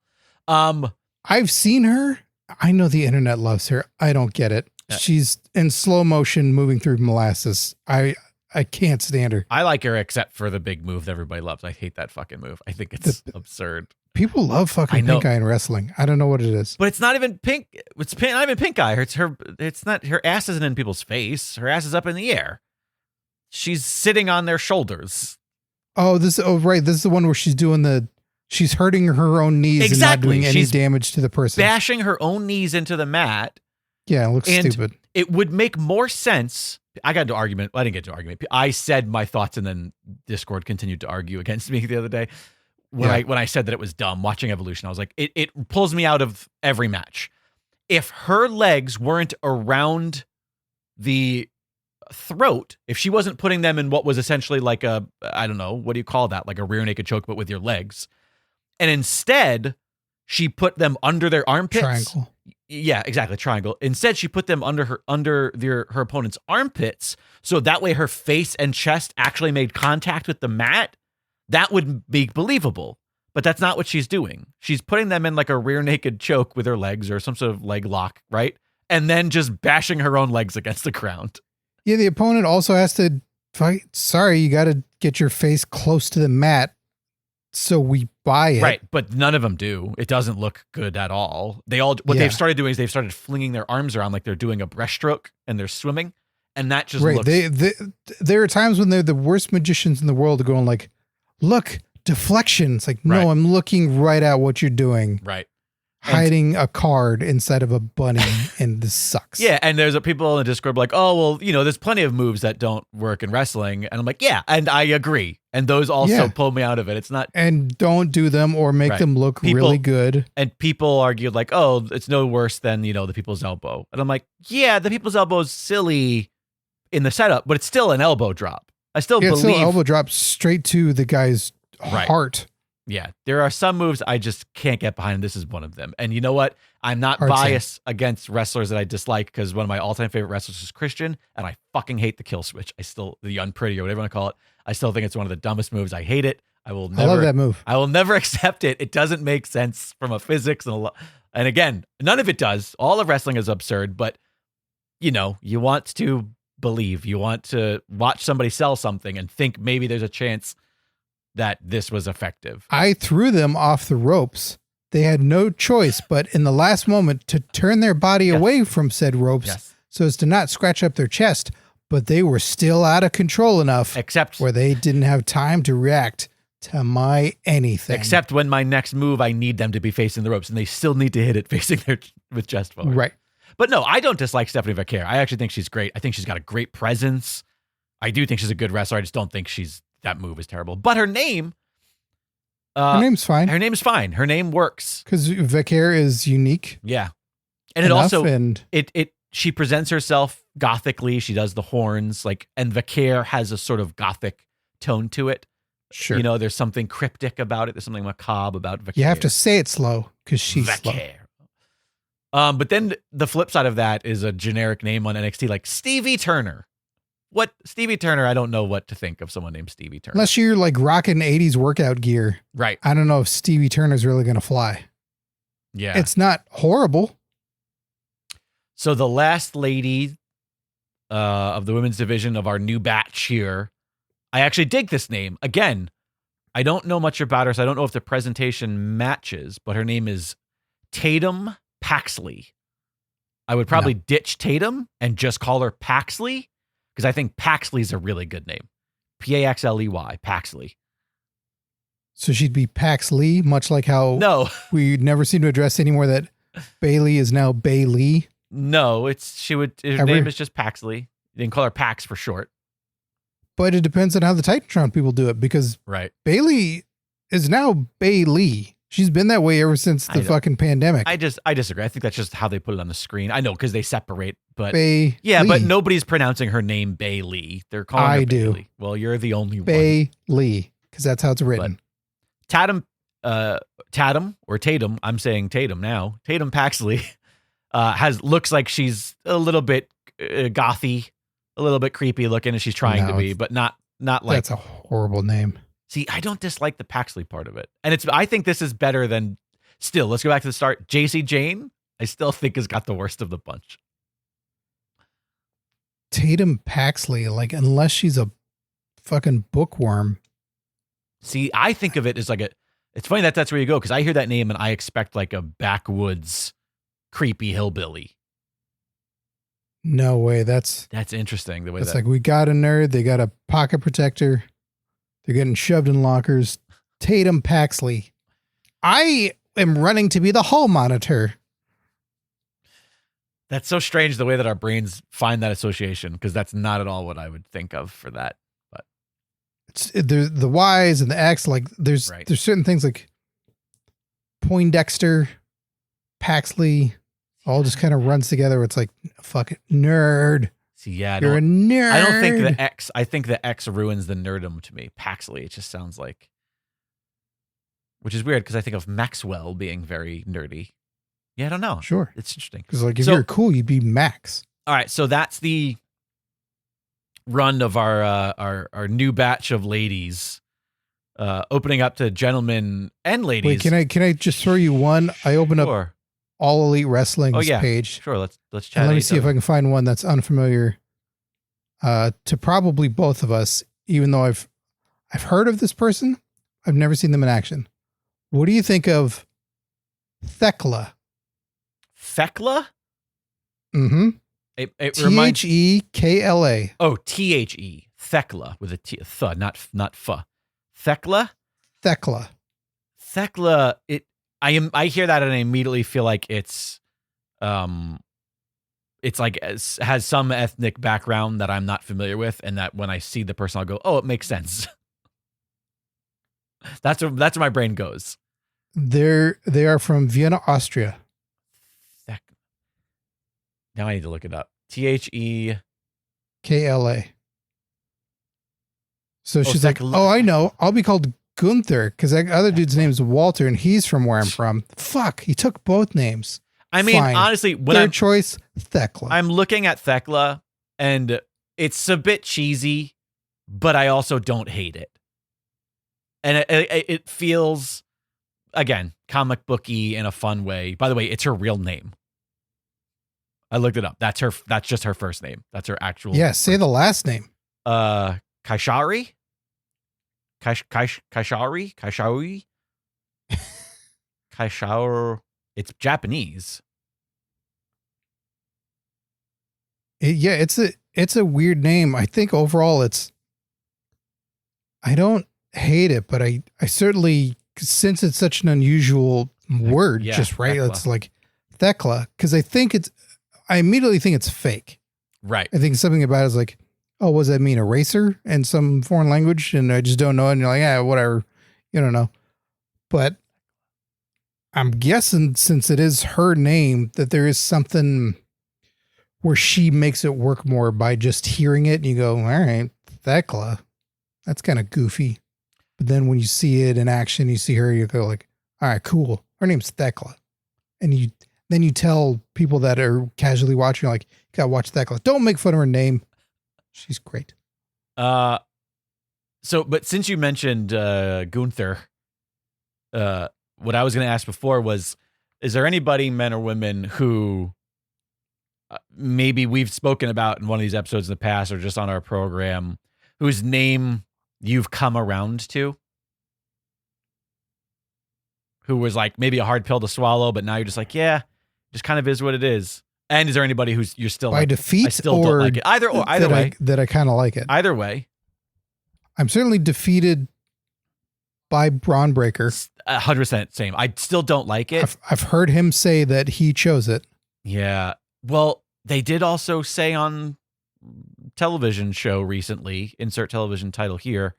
Speaker 2: I've seen her. I know the internet loves her. I don't get it. She's in slow motion moving through molasses. I can't stand her.
Speaker 1: I like her except for the big move that everybody loves. I hate that fucking move. I think it's absurd.
Speaker 2: People love fucking pink eye in wrestling. I don't know what it is.
Speaker 1: But it's not even pink. It's not even pink eye. It's not, her ass isn't in people's face. Her ass is up in the air. She's sitting on their shoulders.
Speaker 2: Oh, right. This is the one where she's hurting her own knees and not doing any damage to the person.
Speaker 1: Bashing her own knees into the mat.
Speaker 2: Yeah, it looks stupid.
Speaker 1: It would make more sense. I got into argument. I didn't get into argument. I said my thoughts and then Discord continued to argue against me the other day. When I said that it was dumb watching Evolution, I was like, it pulls me out of every match. If her legs weren't around the throat, if she wasn't putting them in what was essentially like a, I don't know, what do you call that? Like a rear naked choke, but with your legs. And instead, she put them under their armpits.
Speaker 2: Triangle.
Speaker 1: Yeah, exactly. Triangle. Instead, she put them under her opponent's armpits. So that way her face and chest actually made contact with the mat. That would be believable. But that's not what she's doing. She's putting them in like a rear naked choke with her legs or some sort of leg lock, right? And then just bashing her own legs against the ground.
Speaker 2: Yeah, the opponent also has to fight. Sorry, you got to get your face close to the mat. So we buy it.
Speaker 1: Right, but none of them do. It doesn't look good at all. They've started doing is they've started flinging their arms around like they're doing a breaststroke and they're swimming. And that just looks...
Speaker 2: There are times when they're the worst magicians in the world going like, look, deflection. It's like, no, I'm looking right at what you're doing.
Speaker 1: Right.
Speaker 2: Hiding a card inside of a bunny, and this sucks.
Speaker 1: Yeah, and there's people in the Discord like, oh, well, there's plenty of moves that don't work in wrestling. And I'm like, yeah, and I agree. And those also pull me out of it. It's not...
Speaker 2: And don't do them or make them look really good.
Speaker 1: And people argued like, oh, it's no worse than, the people's elbow. And I'm like, yeah, the people's elbow is silly in the setup, but it's still an elbow drop. I still believe...
Speaker 2: It's still elbow drop straight to the guy's heart.
Speaker 1: Yeah, there are some moves I just can't get behind. This is one of them. And you know what? I'm not biased against wrestlers that I dislike because one of my all-time favorite wrestlers is Christian, and I fucking hate the kill switch. The unpretty or whatever you want to call it. I still think it's one of the dumbest moves. I hate it. I love
Speaker 2: that move.
Speaker 1: I will never accept it. It doesn't make sense from a physics and again, none of it does. All of wrestling is absurd, but you want to believe. You want to watch somebody sell something and think maybe there's a chance that this was effective.
Speaker 2: I threw them off the ropes. They had no choice but in the last moment to turn their body away from said ropes so as to not scratch up their chest, but they were still out of control enough where they didn't have time to react to my anything.
Speaker 1: Except when my next move, I need them to be facing the ropes and they still need to hit it facing with chest forward.
Speaker 2: Right.
Speaker 1: But no, I don't dislike Stephanie Vaquer. I actually think she's great. I think she's got a great presence. I do think she's a good wrestler. I just don't think that move is terrible. But her name...
Speaker 2: her name's fine.
Speaker 1: Her name's fine. Her name works.
Speaker 2: Because Vaquer is unique.
Speaker 1: Yeah. And she presents herself gothically. She does the horns. And Vaquer has a sort of gothic tone to it.
Speaker 2: Sure.
Speaker 1: There's something cryptic about it. There's something macabre about Vaquer.
Speaker 2: You have to say it slow because she's slow.
Speaker 1: But then the flip side of that is a generic name on NXT like Stevie Turner. What Stevie Turner? I don't know what to think of someone named Stevie Turner.
Speaker 2: Unless you're like rocking 80s workout gear.
Speaker 1: Right.
Speaker 2: I don't know if Stevie Turner's really going to fly.
Speaker 1: Yeah.
Speaker 2: It's not horrible.
Speaker 1: So the last lady of the women's division of our new batch here, I actually dig this name. Again, I don't know much about her, so I don't know if the presentation matches, but her name is Tatum Paxley. I would probably ditch Tatum and just call her Paxley. Because I think Paxley's a really good name. Paxley, Paxley.
Speaker 2: So she'd be Pax Lee, much like how we never seem to address anymore that Bailey is now Bailey.
Speaker 1: No, her name is just Paxley. You can call her Pax for short.
Speaker 2: But it depends on how the Titantron people do it because Bailey is now Bailey. She's been that way ever since the fucking pandemic.
Speaker 1: I disagree. I think that's just how they put it on the screen. I know because they separate, but
Speaker 2: Bailey.
Speaker 1: But nobody's pronouncing her name Bailey. They're calling her Bailey. Well, you're the only one.
Speaker 2: Bailey, because that's how it's written.
Speaker 1: Tatum Tatum, I'm saying Tatum now. Tatum Paxley looks like she's a little bit gothy, a little bit creepy looking, as she's trying to be, but not like.
Speaker 2: That's a horrible name.
Speaker 1: See, I don't dislike the Paxley part of it, and I think this is better than. Still, let's go back to the start. JC Jane, I still think has got the worst of the bunch.
Speaker 2: Tatum Paxley, like, unless she's a fucking bookworm.
Speaker 1: See, I think of it as like it's funny that that's where you go, because I hear that name and I expect like a backwoods creepy hillbilly.
Speaker 2: No way. That's
Speaker 1: interesting. The way
Speaker 2: that's like, we got a nerd. They got a pocket protector. They're getting shoved in lockers. Tatum Paxley. I am running to be the hall monitor.
Speaker 1: That's so strange the way that our brains find that association, because that's not at all what I would think of for that.
Speaker 2: There's the Y's and the X, like there's certain things like Poindexter, Paxley, all just kind of runs together. It's like, fucking nerd.
Speaker 1: See, yeah,
Speaker 2: you're a nerd.
Speaker 1: I don't think I think the X ruins the nerdum to me. Paxley, it just sounds like, which is weird because I think of Maxwell being very nerdy. Yeah, I don't know.
Speaker 2: Sure.
Speaker 1: It's interesting.
Speaker 2: Because like, if you're cool, you'd be Max.
Speaker 1: All right. So that's the run of our new batch of ladies, opening up to gentlemen and ladies.
Speaker 2: Wait, can I just throw you one? I opened up All Elite Wrestling's page.
Speaker 1: Sure, let's chat.
Speaker 2: And let me see if I can find one that's unfamiliar to probably both of us, even though I've heard of this person. I've never seen them in action. What do you think of Thekla?
Speaker 1: Thekla?
Speaker 2: Mm-hmm.
Speaker 1: It reminds
Speaker 2: Thekla.
Speaker 1: Oh, The. Thekla with a T, not F. Thekla?
Speaker 2: Thekla.
Speaker 1: Thekla. I hear that and I immediately feel like it's like has some ethnic background that I'm not familiar with, and that when I see the person, I'll go, oh, it makes sense. That's where my brain goes.
Speaker 2: They are from Vienna, Austria.
Speaker 1: Now I need to look it up. Thekla.
Speaker 2: So she's like, oh, I know. I'll be called Gunther, because that other dude's name is Walter, and he's from where I'm from. Fuck, he took both names.
Speaker 1: I mean, fine. Honestly,
Speaker 2: when choice, Thekla.
Speaker 1: I'm looking at Thekla, and it's a bit cheesy, but I also don't hate it. And it feels, again, comic booky in a fun way. By the way, it's her real name. I looked it up. That's just her first name. That's her actual.
Speaker 2: Yeah, say the last name.
Speaker 1: Kaishari. It's Japanese.
Speaker 2: It's a weird name. I think overall I don't hate it, but I certainly, since it's such an unusual word, just right. Thekla. It's like Thekla, because I immediately think it's fake.
Speaker 1: Right.
Speaker 2: I think something about it is like, oh, what does that mean? Eraser in some foreign language? And I just don't know it. And you're like, yeah, whatever. You don't know. But I'm guessing, since it is her name, that there is something where she makes it work more by just hearing it. And you go, all right, Thekla. That's kind of goofy. But then when you see it in action, you see her, you go like, all right, cool. Her name's Thekla. And then you tell people that are casually watching, like, you gotta watch Thekla. Don't make fun of her name. She's great.
Speaker 1: But since you mentioned Gunther, what I was going to ask before was, is there anybody, men or women, who maybe we've spoken about in one of these episodes in the past or just on our program, whose name you've come around to? Who was like maybe a hard pill to swallow, but now you're just like, yeah, just kind of is what it is. And is there anybody who's you're still
Speaker 2: by
Speaker 1: like,
Speaker 2: defeat,
Speaker 1: I still don't like it? Either way.
Speaker 2: That I kind of like it.
Speaker 1: Either way.
Speaker 2: I'm certainly defeated by Braun Breaker.
Speaker 1: 100% same. I still don't like it.
Speaker 2: I've heard him say that he chose it.
Speaker 1: Yeah. Well, they did also say on television show recently, insert television title here,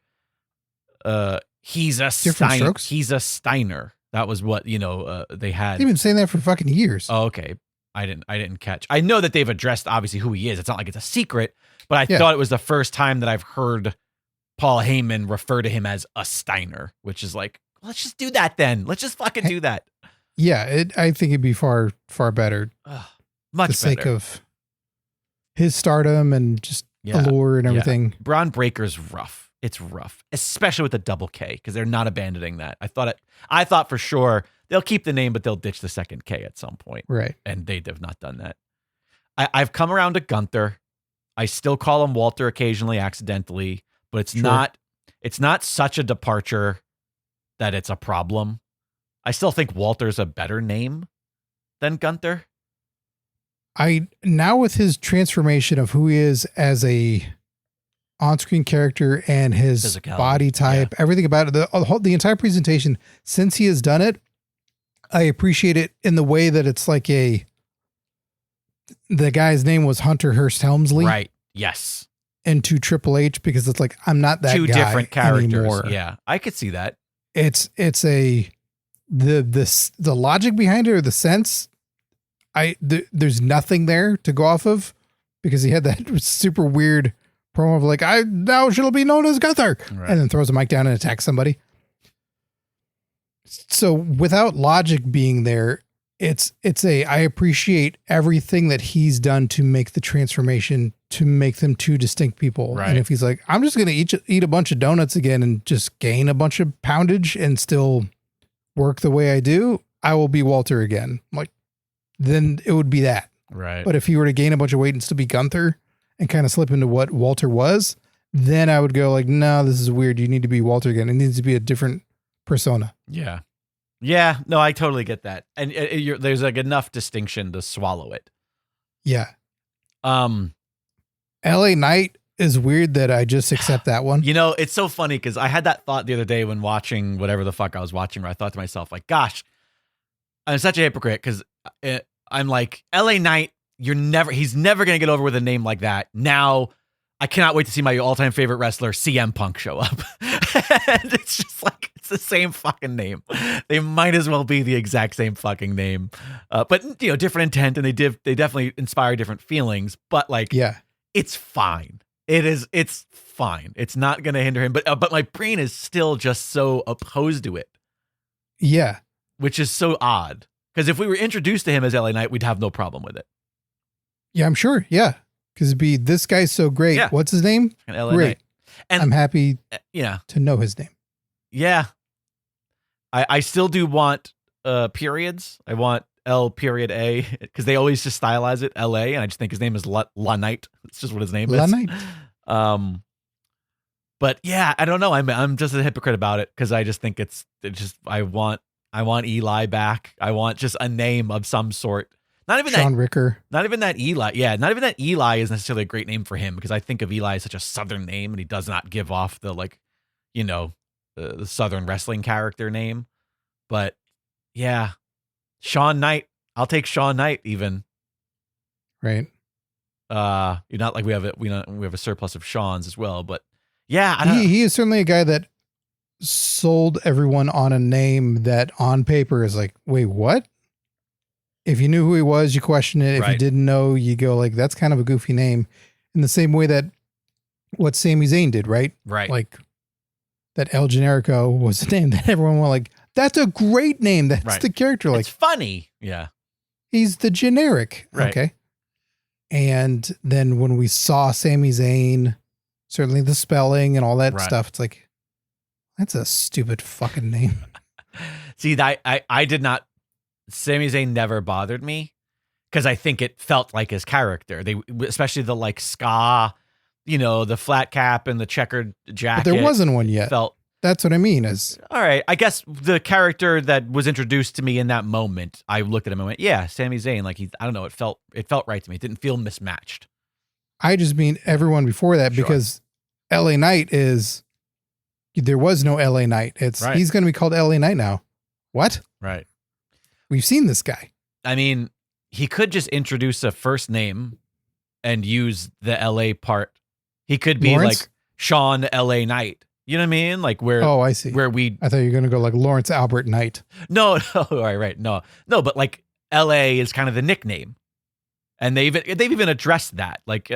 Speaker 1: he's a Steiner. He's a Steiner. That was what, they had.
Speaker 2: They've been saying that for fucking years.
Speaker 1: Oh, okay. I didn't catch. I know that they've addressed obviously who he is. It's not like it's a secret, but I thought it was the first time that I've heard Paul Heyman refer to him as a Steiner, which is like, let's just do that then. Let's just fucking do that.
Speaker 2: Yeah, I think it'd be far, far better.
Speaker 1: Much
Speaker 2: the sake of his stardom and just allure and everything.
Speaker 1: Yeah. Braun Breaker's rough. It's rough, especially with the double K, because they're not abandoning that. I thought for sure they'll keep the name, but they'll ditch the second K at some point.
Speaker 2: Right.
Speaker 1: And they have not done that. I've come around to Gunther. I still call him Walter occasionally, accidentally, but it's not such a departure that it's a problem. I still think Walter's a better name than Gunther.
Speaker 2: Now with his transformation of who he is as a on-screen character and his body type, everything about it, the entire presentation, since he has done it, I appreciate it in the way that it's like the guy's name was Hunter Hearst Helmsley.
Speaker 1: Right. Yes.
Speaker 2: Into Triple H, because it's like, I'm not that
Speaker 1: Two
Speaker 2: guy
Speaker 1: different characters.
Speaker 2: Anymore.
Speaker 1: Yeah. I could see that.
Speaker 2: It's the logic behind it, or the sense, there's nothing there to go off of, because he had that super weird promo of like, I now shall be known as Gunther, right, and then throws a mic down and attacks somebody. So without logic being there, I appreciate everything that he's done to make the transformation, to make them two distinct people. Right. And if he's like, I'm just going to eat a bunch of donuts again and just gain a bunch of poundage and still work the way I do, I will be Walter again. Like, then it would be that.
Speaker 1: Right.
Speaker 2: But if he were to gain a bunch of weight and still be Gunther and kind of slip into what Walter was, then I would go like, no, this is weird. You need to be Walter again. It needs to be a different persona.
Speaker 1: Yeah. Yeah. No, I totally get that. And there's like enough distinction to swallow it.
Speaker 2: Yeah. LA Knight is weird that I just accept that one.
Speaker 1: You know, it's so funny because I had that thought the other day when watching whatever the fuck I was watching, where I thought to myself, like, gosh, I'm such a hypocrite, because I'm like, LA Knight, he's never going to get over with a name like that. Now, I cannot wait to see my all-time favorite wrestler, CM Punk, show up. And it's just like, it's the same fucking name. They might as well be the exact same fucking name. But, you know, different intent, and they definitely inspire different feelings. But like,
Speaker 2: yeah,
Speaker 1: it's fine. It's fine. It's not going to hinder him. But my brain is still just so opposed to it.
Speaker 2: Yeah.
Speaker 1: Which is so odd. Because if we were introduced to him as LA Knight, we'd have no problem with it.
Speaker 2: Yeah, I'm sure. Yeah. Because it'd be, this guy's so great. Yeah. What's his name?
Speaker 1: LA
Speaker 2: great.
Speaker 1: Knight. And
Speaker 2: I'm happy to know his name.
Speaker 1: Yeah. I still do want periods. I want L period A, because they always just stylize it LA, and I just think his name is La Knight. It's just what his name
Speaker 2: La
Speaker 1: is.
Speaker 2: Knight.
Speaker 1: But yeah, I don't know. I'm just a hypocrite about it, because I just think it's just I want Eli back. I want just a name of some sort. Not even
Speaker 2: Sean Ricker.
Speaker 1: Not even that Eli. Yeah, not even that Eli is necessarily a great name for him, because I think of Eli as such a Southern name, and he does not give off the, like, you know, the Southern wrestling character name. But yeah, Sean Knight. I'll take Sean Knight even.
Speaker 2: Right.
Speaker 1: You're not like we have a surplus of Sean's as well, but yeah, I don't know.
Speaker 2: He is certainly a guy that sold everyone on a name that on paper is like, wait, what? If you knew who he was, you question it. If you didn't know, you go like, that's kind of a goofy name. In the same way that what Sami Zayn did, right?
Speaker 1: Right.
Speaker 2: Like that El Generico was the name that everyone went like, that's a great name. That's the character. Like,
Speaker 1: it's funny. Yeah.
Speaker 2: He's the generic.
Speaker 1: Right.
Speaker 2: Okay. And then when we saw Sami Zayn, certainly the spelling and all that stuff, it's like, that's a stupid fucking name.
Speaker 1: See, I did not. Sami Zayn never bothered me, because I think it felt like his character. Especially the like ska, you know, the flat cap and the checkered jacket.
Speaker 2: But there wasn't one yet. That's what I mean. All
Speaker 1: right. I guess the character that was introduced to me in that moment, I looked at him and went, yeah, Sami Zayn. Like, I don't know. It felt right to me. It didn't feel mismatched.
Speaker 2: I just mean everyone before that, because LA Knight there was no LA Knight. He's going to be called LA Knight now. What?
Speaker 1: Right.
Speaker 2: We've seen this guy.
Speaker 1: I mean, he could just introduce a first name and use the LA part. He could be
Speaker 2: Lawrence?
Speaker 1: like Sean LA Knight. You know what I mean? Like where?
Speaker 2: Oh, I see.
Speaker 1: I thought
Speaker 2: you were going to go like Lawrence Albert Knight.
Speaker 1: No, right. No, but like LA is kind of the nickname. And they've even addressed that, like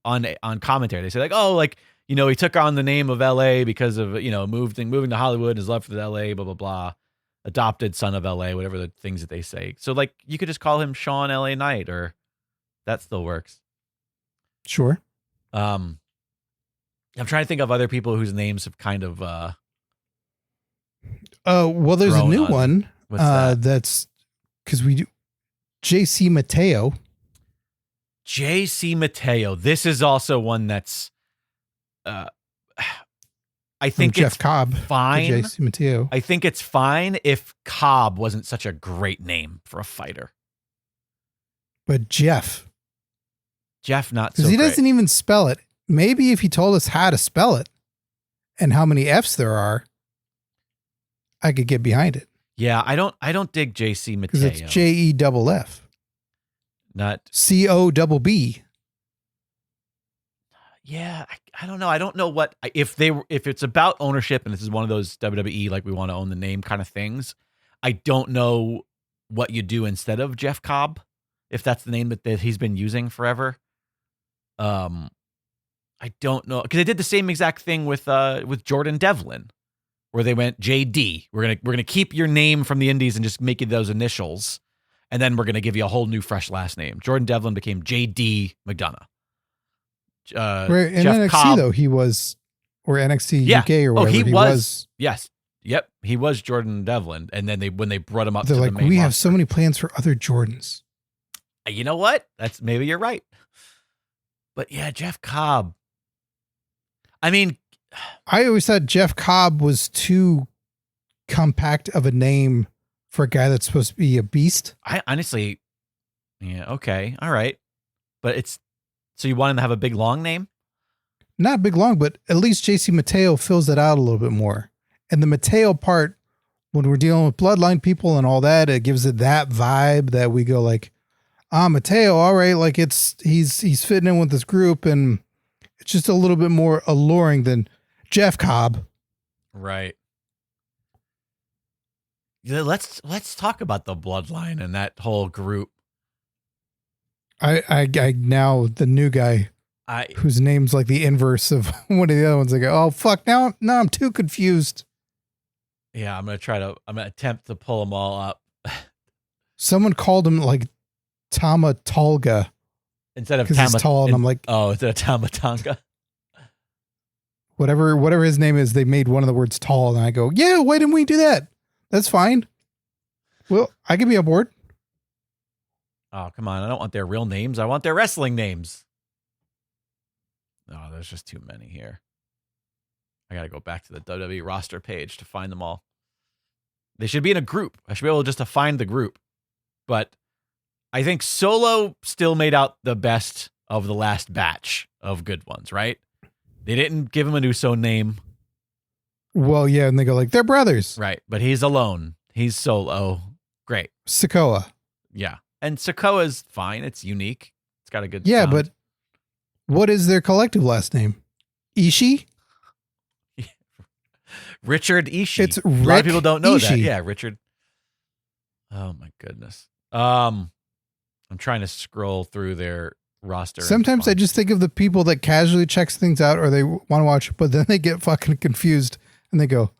Speaker 1: on commentary. They say like, oh, like, he took on the name of LA because of, moving to Hollywood, his love for the LA, blah, blah, blah. Adopted son of LA, whatever the things that they say. So like you could just call him Sean LA Knight, or that still works.
Speaker 2: Sure.
Speaker 1: I'm trying to think of other people whose names have kind of
Speaker 2: well, there's a new one.
Speaker 1: What's that?
Speaker 2: That's because we do JC Mateo.
Speaker 1: JC Mateo. This is also one that's I think
Speaker 2: Jeff
Speaker 1: it's
Speaker 2: Cobb,
Speaker 1: fine.
Speaker 2: JC Mateo.
Speaker 1: I think it's fine if Cobb wasn't such a great name for a fighter.
Speaker 2: But Jeff,
Speaker 1: not so great.
Speaker 2: Because he doesn't even spell it. Maybe if he told us how to spell it and how many F's there are, I could get behind it.
Speaker 1: Yeah, I don't dig JC Mateo.
Speaker 2: Because it's JEFF.
Speaker 1: Not
Speaker 2: COBB.
Speaker 1: Yeah, I don't know. I don't know what if it's about ownership and this is one of those WWE like we want to own the name kind of things. I don't know what you do instead of Jeff Cobb, if that's the name that he's been using forever. I don't know, because they did the same exact thing with Jordan Devlin, where they went JD. We're gonna keep your name from the Indies and just make you those initials, and then we're gonna give you a whole new fresh last name. Jordan Devlin became JD McDonough.
Speaker 2: Where in
Speaker 1: Jeff
Speaker 2: NXT
Speaker 1: Cobb,
Speaker 2: though he was, or NXT UK or whatever.
Speaker 1: He was. Yes. Yep. He was Jordan Devlin, and then when they brought him up,
Speaker 2: they're
Speaker 1: to
Speaker 2: like,
Speaker 1: the main
Speaker 2: we have
Speaker 1: roster,
Speaker 2: so many plans for other Jordans.
Speaker 1: You know what? That's maybe you're right. But yeah, Jeff Cobb. I mean,
Speaker 2: I always thought Jeff Cobb was too compact of a name for a guy that's supposed to be a beast.
Speaker 1: I honestly, yeah, okay, all right, but so you want him to have a big long name?
Speaker 2: Not big long, but at least JC Mateo fills it out a little bit more. And the Mateo part, when we're dealing with bloodline people and all that, it gives it that vibe that we go like, Mateo, all right, like he's fitting in with this group, and it's just a little bit more alluring than Jeff Cobb.
Speaker 1: Right. Yeah, let's talk about the bloodline and that whole group.
Speaker 2: I now the new guy whose name's like the inverse of one of the other ones. I go, oh fuck, now I'm too confused.
Speaker 1: Yeah, I'm gonna attempt to pull them all up.
Speaker 2: Someone called him like Tama Tolga
Speaker 1: instead of
Speaker 2: Tama, he's tall, and I'm like,
Speaker 1: instead of Tama Tonga.
Speaker 2: Whatever his name is, they made one of the words tall, and I go, yeah, why didn't we do that? That's fine. Well, I can be on board.
Speaker 1: Oh, come on. I don't want their real names. I want their wrestling names. Oh, there's just too many here. I got to go back to the WWE roster page to find them all. They should be in a group. I should be able just to find the group. But I think Solo still made out the best of the last batch of good ones, right? They didn't give him a Uso name.
Speaker 2: Well, yeah, and they go like, they're brothers.
Speaker 1: Right, but he's alone. He's Solo. Great.
Speaker 2: Sikoa.
Speaker 1: Yeah. And Sikoa's fine. It's unique. It's got a good
Speaker 2: sound.
Speaker 1: But
Speaker 2: what is their collective last name? Ishii?
Speaker 1: Richard Ishii.
Speaker 2: It's
Speaker 1: a lot of people don't know
Speaker 2: Ishii.
Speaker 1: that. Yeah, Richard. Oh my goodness. I'm trying to scroll through their roster.
Speaker 2: Sometimes I just think of the people that casually checks things out or they want to watch, but then they get fucking confused and they go,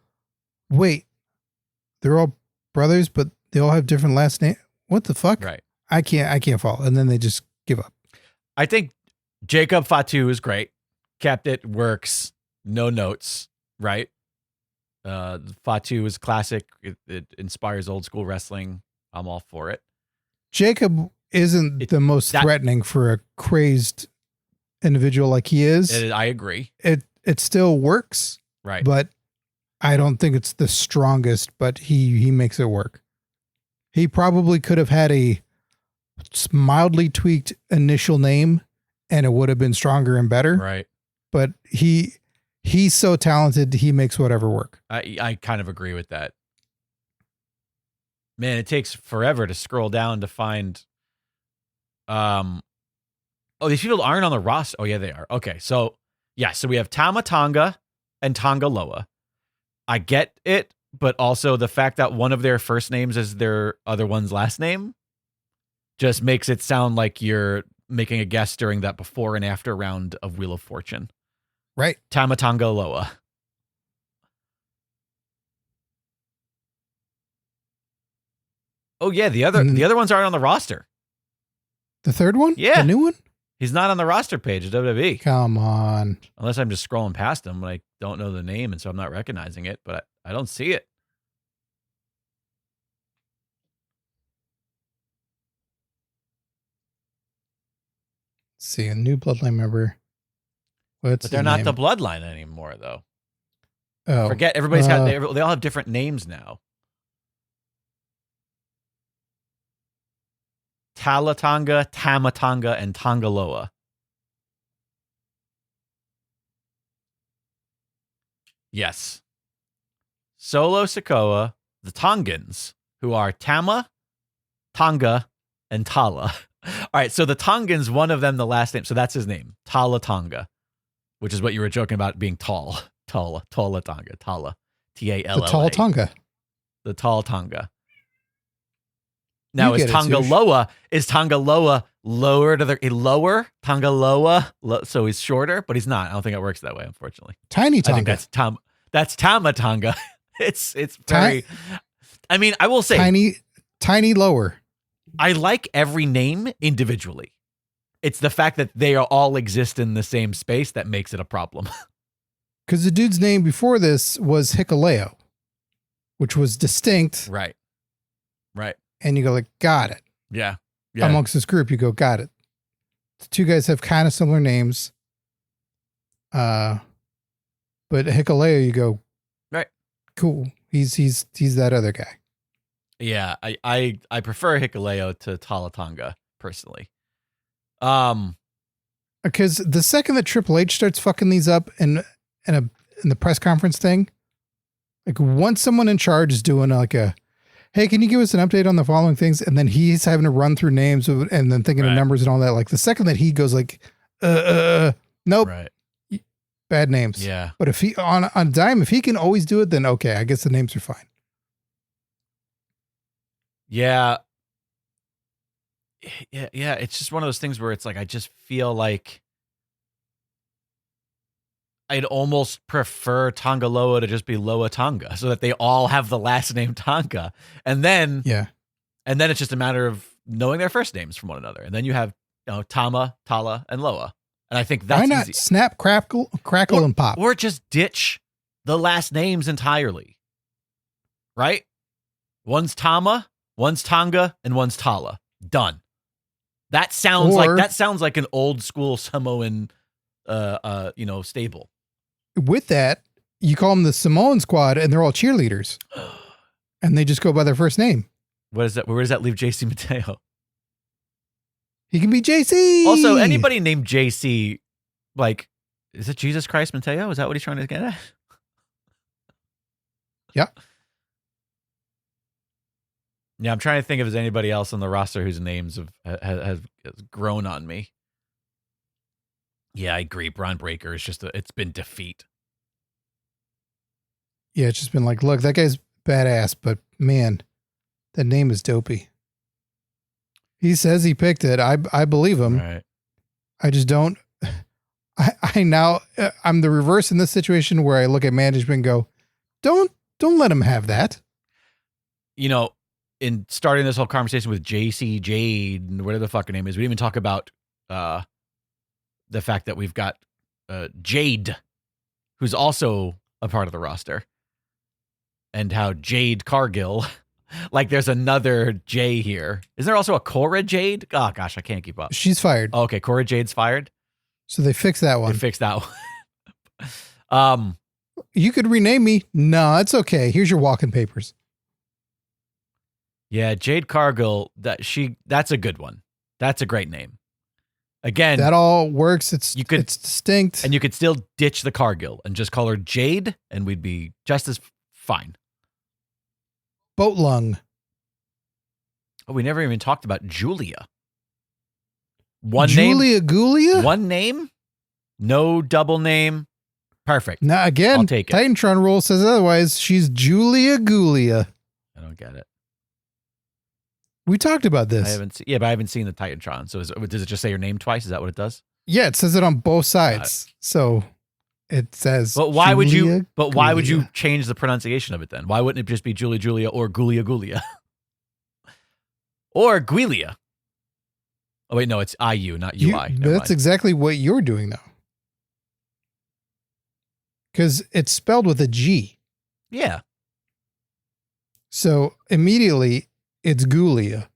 Speaker 2: wait, they're all brothers, but they all have different last names. What the fuck?
Speaker 1: Right.
Speaker 2: I can't follow. And then they just give up.
Speaker 1: I think Jacob Fatu is great. Kept it, works, no notes, right? Fatu is classic. It inspires old school wrestling. I'm all for it.
Speaker 2: Jacob isn't the most threatening for a crazed individual like he is.
Speaker 1: I agree.
Speaker 2: It still works.
Speaker 1: Right.
Speaker 2: But I don't think it's the strongest, but he makes it work. He probably could have had a mildly tweaked initial name and it would have been stronger and better.
Speaker 1: Right.
Speaker 2: But he's so talented, he makes whatever work.
Speaker 1: I kind of agree with that. Man, it takes forever to scroll down to find. These people aren't on the roster. Oh, yeah, they are. Okay, so we have Tama Tonga and Tonga Loa. I get it, but also the fact that one of their first names is their other one's last name just makes it sound like you're making a guess during that before and after round of Wheel of Fortune.
Speaker 2: Right.
Speaker 1: Tamatanga Loa. Oh yeah, the other ones aren't on the roster.
Speaker 2: The third one?
Speaker 1: Yeah.
Speaker 2: The new one?
Speaker 1: He's not on the roster page of WWE.
Speaker 2: Come on.
Speaker 1: Unless I'm just scrolling past him and I don't know the name, and so I'm not recognizing it, but I don't see it.
Speaker 2: Let's see, a new Bloodline member. But
Speaker 1: they're not the Bloodline anymore, though.
Speaker 2: Oh.
Speaker 1: Forget, everybody's they all have different names now. Talatanga, Tamatanga, and Tongaloa. Yes. Solo Sikoa, the Tongans, who are Tama, Tonga, and Tala. All right, so the Tongans, one of them, the last name, so that's his name, Tala Tonga, which is what you were joking about being tall. Tala Tonga, Tala, T-A-L-L-A.
Speaker 2: The tall Tonga.
Speaker 1: The tall Tonga. Now, is Tongaloa lower to the lower? Tongaloa, so he's shorter, but he's not. I don't think it works that way, unfortunately.
Speaker 2: Tiny Tonga.
Speaker 1: I think that's Tamatonga. It's very. I mean, I will say
Speaker 2: tiny lower.
Speaker 1: I like every name individually. It's the fact that they all exist in the same space that makes it a problem.
Speaker 2: Because the dude's name before this was Hikuleo, which was distinct.
Speaker 1: Right.
Speaker 2: And you go like, got it.
Speaker 1: Yeah.
Speaker 2: Amongst this group, you go, got it. The two guys have kind of similar names. But Hikuleo, you go,
Speaker 1: right.
Speaker 2: Cool. He's that other guy.
Speaker 1: Yeah, I prefer Hikuleo to Talatanga personally.
Speaker 2: Because the second that Triple H starts fucking these up in the press conference thing, like once someone in charge is doing like a, hey, can you give us an update on the following things? And then he's having to run through names and then thinking of numbers and all that. Like the second that he goes like, nope,
Speaker 1: right.
Speaker 2: Bad names.
Speaker 1: Yeah.
Speaker 2: But if he on dime, if he can always do it, then okay, I guess the names are fine.
Speaker 1: Yeah. Yeah. It's just one of those things where it's like, I just feel like I'd almost prefer Tongaloa to just be Loa Tonga so that they all have the last name Tonga. And then it's just a matter of knowing their first names from one another. And then you have, Tama, Tala, and Loa. And I think that's
Speaker 2: why not
Speaker 1: easy.
Speaker 2: Snap, crackle, and pop?
Speaker 1: Or just ditch the last names entirely. Right? One's Tama, one's Tonga, and one's Tala. Done. That sounds like an old school Samoan stable.
Speaker 2: With that, you call them the Samoan Squad, and they're all cheerleaders, and they just go by their first name.
Speaker 1: What is that? Where does that leave JC Mateo?
Speaker 2: He can be JC.
Speaker 1: Also, anybody named JC, like, is it Jesus Christ Mateo? Is that what he's trying to get at?
Speaker 2: Yeah.
Speaker 1: Yeah, I'm trying to think if there's anybody else on the roster whose names has grown on me. Yeah, I agree. Braun Breaker is it's been defeat.
Speaker 2: Yeah, it's just been like, look, that guy's badass, but man, that name is dopey. He says he picked it. I believe him.
Speaker 1: Right.
Speaker 2: I just don't. I'm the reverse in this situation where I look at management and go, don't let him have that.
Speaker 1: In starting this whole conversation with JC Jade and whatever the fuck her name is, we didn't even talk about the fact that we've got Jade, who's also a part of the roster, and how Jade Cargill, like there's another J here. Is there also a Cora Jade? Oh gosh, I can't keep up.
Speaker 2: She's fired.
Speaker 1: Oh, okay, Cora Jade's fired.
Speaker 2: So they fixed that one. You could rename me. No, it's okay. Here's your walking papers.
Speaker 1: Yeah, Jade Cargill, that's a good one. That's a great name. Again,
Speaker 2: that all works. It's distinct.
Speaker 1: And you could still ditch the Cargill and just call her Jade, and we'd be just as fine.
Speaker 2: Boat lung.
Speaker 1: Oh, we never even talked about Julia.
Speaker 2: Julia Gulia?
Speaker 1: One name, no double name. Perfect.
Speaker 2: Now again,
Speaker 1: I'll take it.
Speaker 2: Titantron rule says otherwise. She's Julia Gulia.
Speaker 1: I don't get it.
Speaker 2: We talked about this.
Speaker 1: But I haven't seen the Titantron. So does it just say your name twice? Is that what it does?
Speaker 2: Yeah, it says it on both sides. So It says.
Speaker 1: But why would you? But why would you change the pronunciation of it then? Why wouldn't it just be Julia or Gulia? Or Guilia? Oh wait, no, it's IU, not UI.
Speaker 2: That's exactly what you're doing though, because it's spelled with a G.
Speaker 1: Yeah.
Speaker 2: So immediately it's Gulia.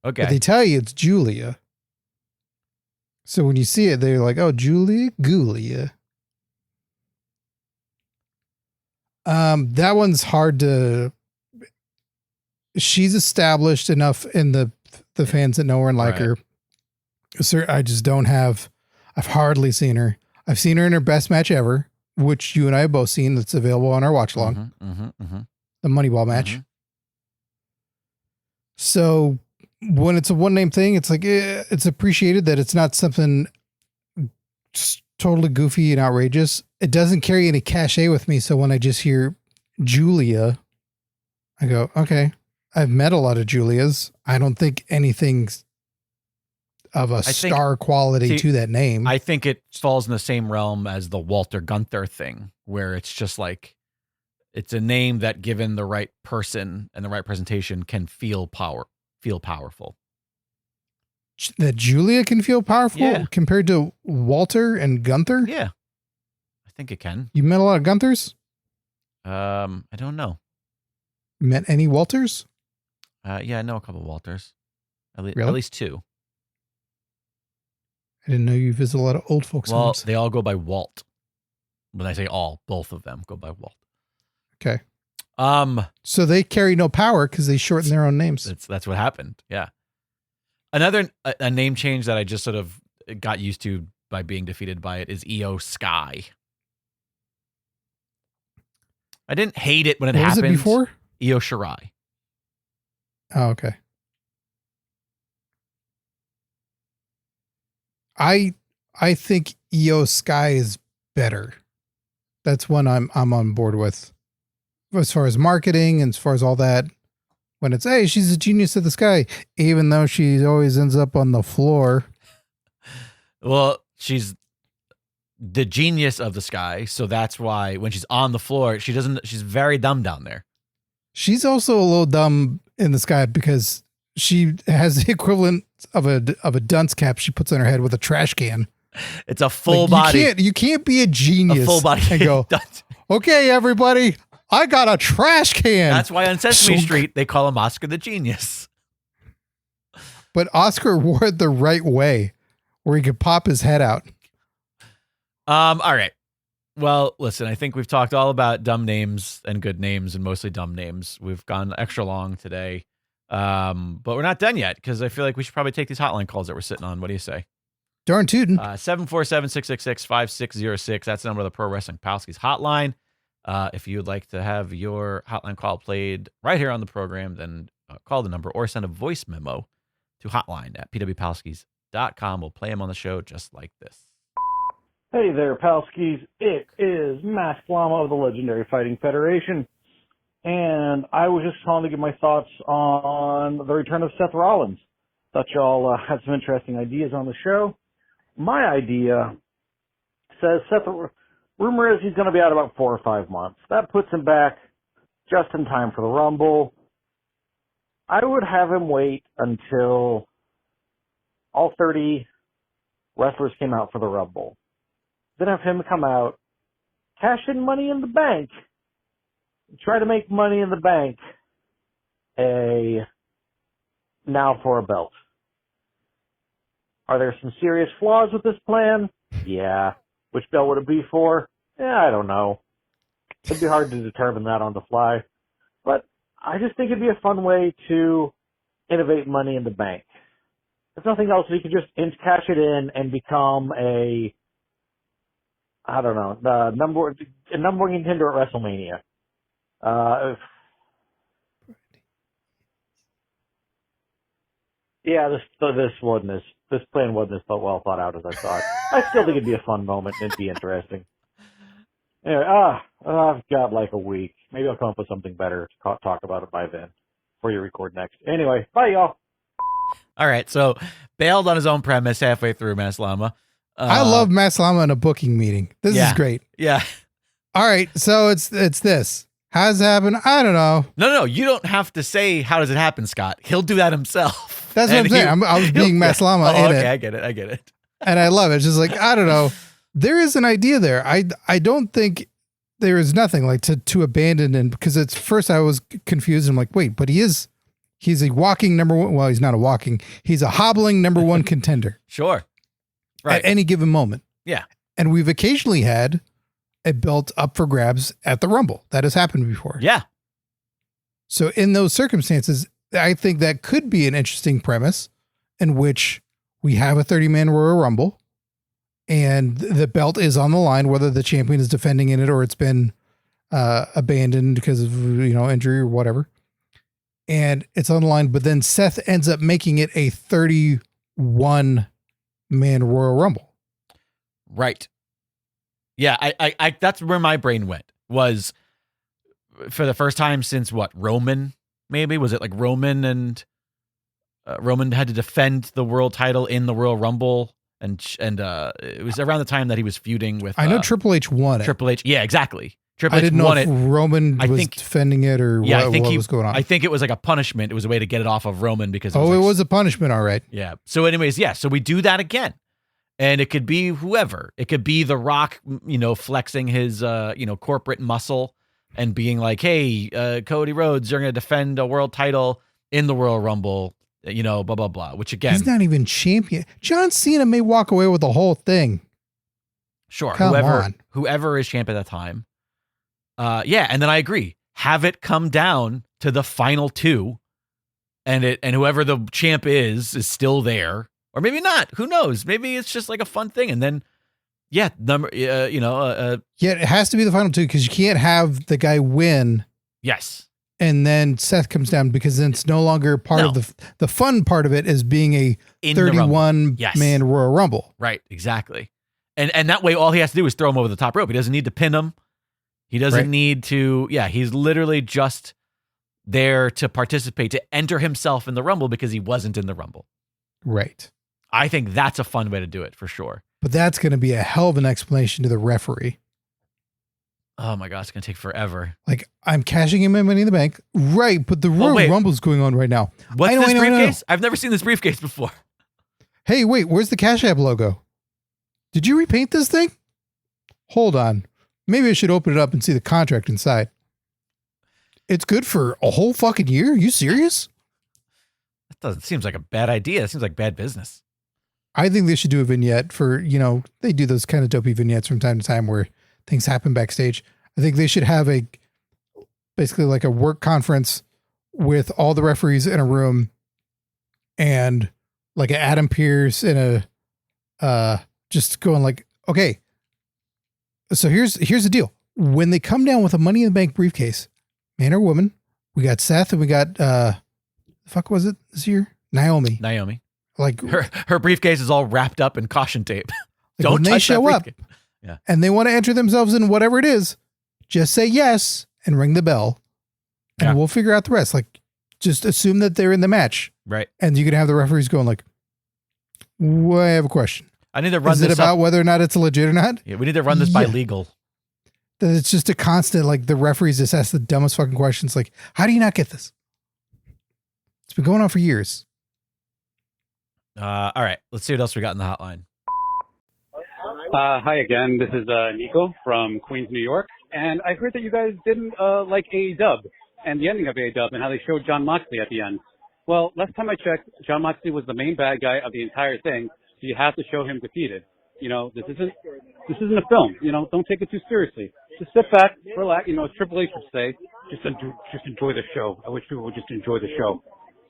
Speaker 1: Okay.
Speaker 2: But they tell you it's Julia. So when you see it, they're like, "Oh, Gulia." That one's hard to. She's established enough in the fans that know her and like her. Sir, I just don't have. I've hardly seen her. I've seen her in her best match ever, which you and I have both seen. That's available on our watch along. The Moneyball match. So when it's a one name thing, it's like it's appreciated that it's not something totally goofy and outrageous. It doesn't carry any cachet with me. So when I just hear Julia, I go, okay, I've met a lot of Julias. I don't think anything's of a star quality to that name.
Speaker 1: I think it falls in the same realm as the Walter Gunther thing, where it's just like, it's a name that given the right person and the right presentation can feel powerful.
Speaker 2: That Julia can feel powerful compared to Walter and Gunther?
Speaker 1: Yeah. I think it can.
Speaker 2: You met a lot of Gunthers?
Speaker 1: I don't know.
Speaker 2: Met any Walters?
Speaker 1: Yeah, I know a couple of Walters. At least two.
Speaker 2: I didn't know you visit a lot of old folks' homes.
Speaker 1: Well, they all go by Walt. When I say all, both of them go by Walt.
Speaker 2: Okay. So they carry no power because they shorten their own names.
Speaker 1: That's what happened. Yeah. Another a name change that I just sort of got used to by being defeated by it is Io Sky. I didn't hate it when it happened.
Speaker 2: What was it before?
Speaker 1: Io Shirai.
Speaker 2: Oh, okay. I think Io Sky is better. That's one I'm on board with. As far as marketing and as far as all that, when it's, hey, she's a genius of the sky, even though she always ends up on the floor.
Speaker 1: Well, she's the genius of the sky. So that's why when she's on the floor, she's very dumb down there.
Speaker 2: She's also a little dumb in the sky because she has the equivalent of a dunce cap she puts on her head with a trash can.
Speaker 1: It's a full body.
Speaker 2: You can't be a genius.
Speaker 1: A full body.
Speaker 2: And go, okay, everybody, I got a trash can.
Speaker 1: That's why on Sesame Street, they call him Oscar the Genius.
Speaker 2: But Oscar wore it the right way, where he could pop his head out.
Speaker 1: All right. Well, listen, I think we've talked all about dumb names and good names and mostly dumb names. We've gone extra long today. But we're not done yet because I feel like we should probably take these hotline calls that we're sitting on. What do you say?
Speaker 2: Darn tootin'.
Speaker 1: 747-666-5606. That's the number of the Pro Wrestling Palskis hotline. If you would like to have your hotline call played right here on the program, then call the number or send a voice memo to hotline@pwpalskis.com. We'll play them on the show just like this.
Speaker 3: Hey there, Palskis. It is Mask Llama of the Legendary Fighting Federation. And I was just calling to give my thoughts on the return of Seth Rollins. Thought y'all had some interesting ideas on the show. My idea says rumor is he's going to be out about 4 or 5 months. That puts him back just in time for the Rumble. I would have him wait until all 30 wrestlers came out for the Rumble. Then have him come out, cash in Money in the Bank, try to make Money in the Bank now for a belt. Are there some serious flaws with this plan? Yeah. Which belt would it be for? Yeah, I don't know. It'd be hard to determine that on the fly. But I just think it'd be a fun way to innovate Money in the Bank. If nothing else, we could just cash it in and become the number one contender at WrestleMania. This plan wasn't as well thought out as I thought. I still think it'd be a fun moment and it'd be interesting. Anyway, I've got like a week. Maybe I'll come up with something better to talk about it by then before you record next. Anyway, bye y'all.
Speaker 1: All right, so bailed on his own premise halfway through, Mass Llama.
Speaker 2: I love Matt Salama in a booking meeting. This is great.
Speaker 1: Yeah.
Speaker 2: All right. So it's this. How does it happen? I don't know.
Speaker 1: No. You don't have to say, how does it happen, Scott? He'll do that himself.
Speaker 2: That's what I'm saying. I was being Matt Salama in it.
Speaker 1: I get it.
Speaker 2: And I love it. It's just like, I don't know. There is an idea there. I don't think there is nothing like to abandon. And because at first I was confused. I'm like, wait, but he's a walking number one. Well, he's not a walking. He's a hobbling number one contender.
Speaker 1: Sure. Right.
Speaker 2: At any given moment.
Speaker 1: Yeah.
Speaker 2: And we've occasionally had a belt up for grabs at the Rumble. That has happened before.
Speaker 1: Yeah.
Speaker 2: So in those circumstances, I think that could be an interesting premise in which we have a 30-man Royal Rumble and the belt is on the line, whether the champion is defending in it or it's been abandoned because of, injury or whatever. And it's on the line, but then Seth ends up making it a 31-man Royal Rumble.
Speaker 1: Right. Yeah, I that's where my brain went, was for the first time since Roman, maybe? Was it like Roman and Roman had to defend the world title in the Royal Rumble, and it was around the time that he was feuding with
Speaker 2: I know Triple H won it.
Speaker 1: Triple H, yeah, exactly. Triple H
Speaker 2: I didn't
Speaker 1: won
Speaker 2: know if Roman was defending it or what was going on.
Speaker 1: I think it was like a punishment. It was a way to get it off of Roman because
Speaker 2: it was a punishment, all right.
Speaker 1: Yeah. So anyways, so we do that again. And it could be whoever. It could be The Rock, flexing his, corporate muscle and being like, hey, Cody Rhodes, you're going to defend a world title in the Royal Rumble, blah, blah, blah, which again.
Speaker 2: He's not even champion. John Cena may walk away with the whole thing.
Speaker 1: Sure.
Speaker 2: Come on.
Speaker 1: Whoever is champ at that time. And then I agree. Have it come down to the final two and whoever the champ is still there. Or maybe not. Who knows? Maybe it's just like a fun thing. And then, it
Speaker 2: has to be the final two because you can't have the guy win.
Speaker 1: Yes.
Speaker 2: And then Seth comes down because then it's no longer part of the fun part of it is being a 31-man Royal Rumble.
Speaker 1: Right. Exactly. And that way, all he has to do is throw him over the top rope. He doesn't need to pin him. He doesn't need to. Yeah. He's literally just there to participate, to enter himself in the Rumble because he wasn't in the Rumble.
Speaker 2: Right.
Speaker 1: I think that's a fun way to do it for sure.
Speaker 2: But that's going to be a hell of an explanation to the referee.
Speaker 1: Oh my gosh, it's going to take forever.
Speaker 2: Like, I'm cashing in my Money in the Bank. Right, but the Royal Rumble's going on right now.
Speaker 1: What's this briefcase? I've never seen this briefcase before.
Speaker 2: Hey, wait, where's the Cash App logo? Did you repaint this thing? Hold on. Maybe I should open it up and see the contract inside. It's good for a whole fucking year? Are you serious?
Speaker 1: That seems like a bad idea. It seems like bad business.
Speaker 2: I think they should do a vignette for, they do those kind of dopey vignettes from time to time where things happen backstage. I think they should have basically like a work conference with all the referees in a room and like an Adam Pearce in just going like, okay, so here's the deal. When they come down with a Money in the Bank briefcase, man or woman, we got Seth and we got, fuck was it this year? Naomi. Like
Speaker 1: her briefcase is all wrapped up in caution tape.
Speaker 2: Like don't touch that briefcase.
Speaker 1: Yeah.
Speaker 2: And they want to enter themselves in whatever it is, just say yes and ring the bell and we'll figure out the rest. Like just assume that they're in the match.
Speaker 1: Right.
Speaker 2: And you can have the referees going like, well, I have a question.
Speaker 1: I need to run
Speaker 2: this.
Speaker 1: Is it
Speaker 2: about whether or not it's legit or not?
Speaker 1: Yeah, we need to run this by legal.
Speaker 2: That it's just a constant, like the referees just ask the dumbest fucking questions. Like, how do you not get this? It's been going on for years.
Speaker 1: All right, let's see what else we got in the hotline.
Speaker 4: Hi again. This is Nico from Queens, New York. And I heard that you guys didn't like AEW and the ending of AEW and how they showed Jon Moxley at the end. Well, last time I checked, Jon Moxley was the main bad guy of the entire thing, so you have to show him defeated. This isn't a film. Don't take it too seriously. Just sit back, relax. As Triple H would say, just enjoy the show. I wish people would just enjoy the show.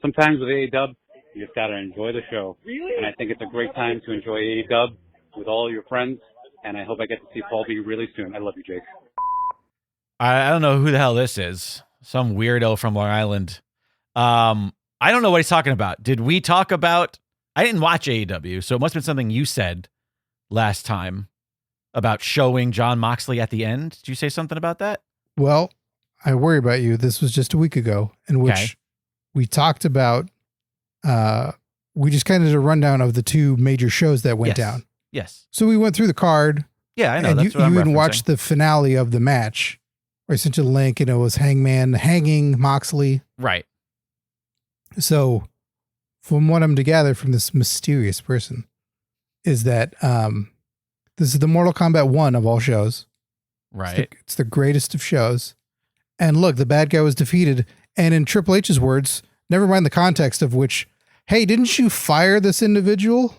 Speaker 4: Sometimes with AEW, you just gotta enjoy the show. Really? And I think it's a great time to enjoy AEW with all your friends. And I hope I get to see Paul B really soon. I love you, Jake.
Speaker 1: I don't know who the hell this is. Some weirdo from Long Island. I don't know what he's talking about. Did we talk about? I didn't watch AEW, so it must have been something you said last time about showing Jon Moxley at the end. Did you say something about that?
Speaker 2: Well, I worry about you. This was just a week ago in which we talked about, we just kind of did a rundown of the two major shows that went down.
Speaker 1: Yes.
Speaker 2: So we went through the card.
Speaker 1: Yeah, I know.
Speaker 2: And
Speaker 1: that's
Speaker 2: you even watched the finale of the match. I sent you the link, and it was Hangman hanging Moxley.
Speaker 1: Right.
Speaker 2: So, from what I'm to gather from this mysterious person, is that this is the Mortal Kombat 1 of all shows.
Speaker 1: Right.
Speaker 2: It's the greatest of shows. And look, the bad guy was defeated. And in Triple H's words, never mind the context of which, hey, didn't you fire this individual?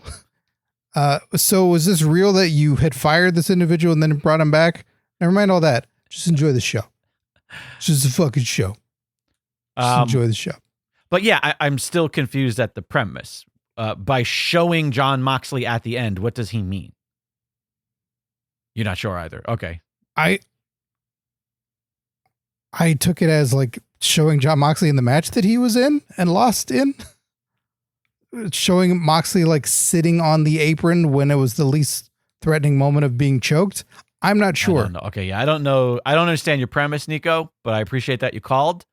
Speaker 2: So was this real that you had fired this individual and then brought him back? Never mind all that. Just enjoy the show. It's just a fucking show. Just enjoy the show.
Speaker 1: But yeah, I'm still confused at the premise. By showing Jon Moxley at the end, what does he mean? You're not sure either. Okay.
Speaker 2: I took it as like showing Jon Moxley in the match that he was in and lost in. Showing Moxley like sitting on the apron when it was the least threatening moment of being choked. I'm not sure.
Speaker 1: Okay, yeah, I don't know. I don't understand your premise, Nico, but I appreciate that you called.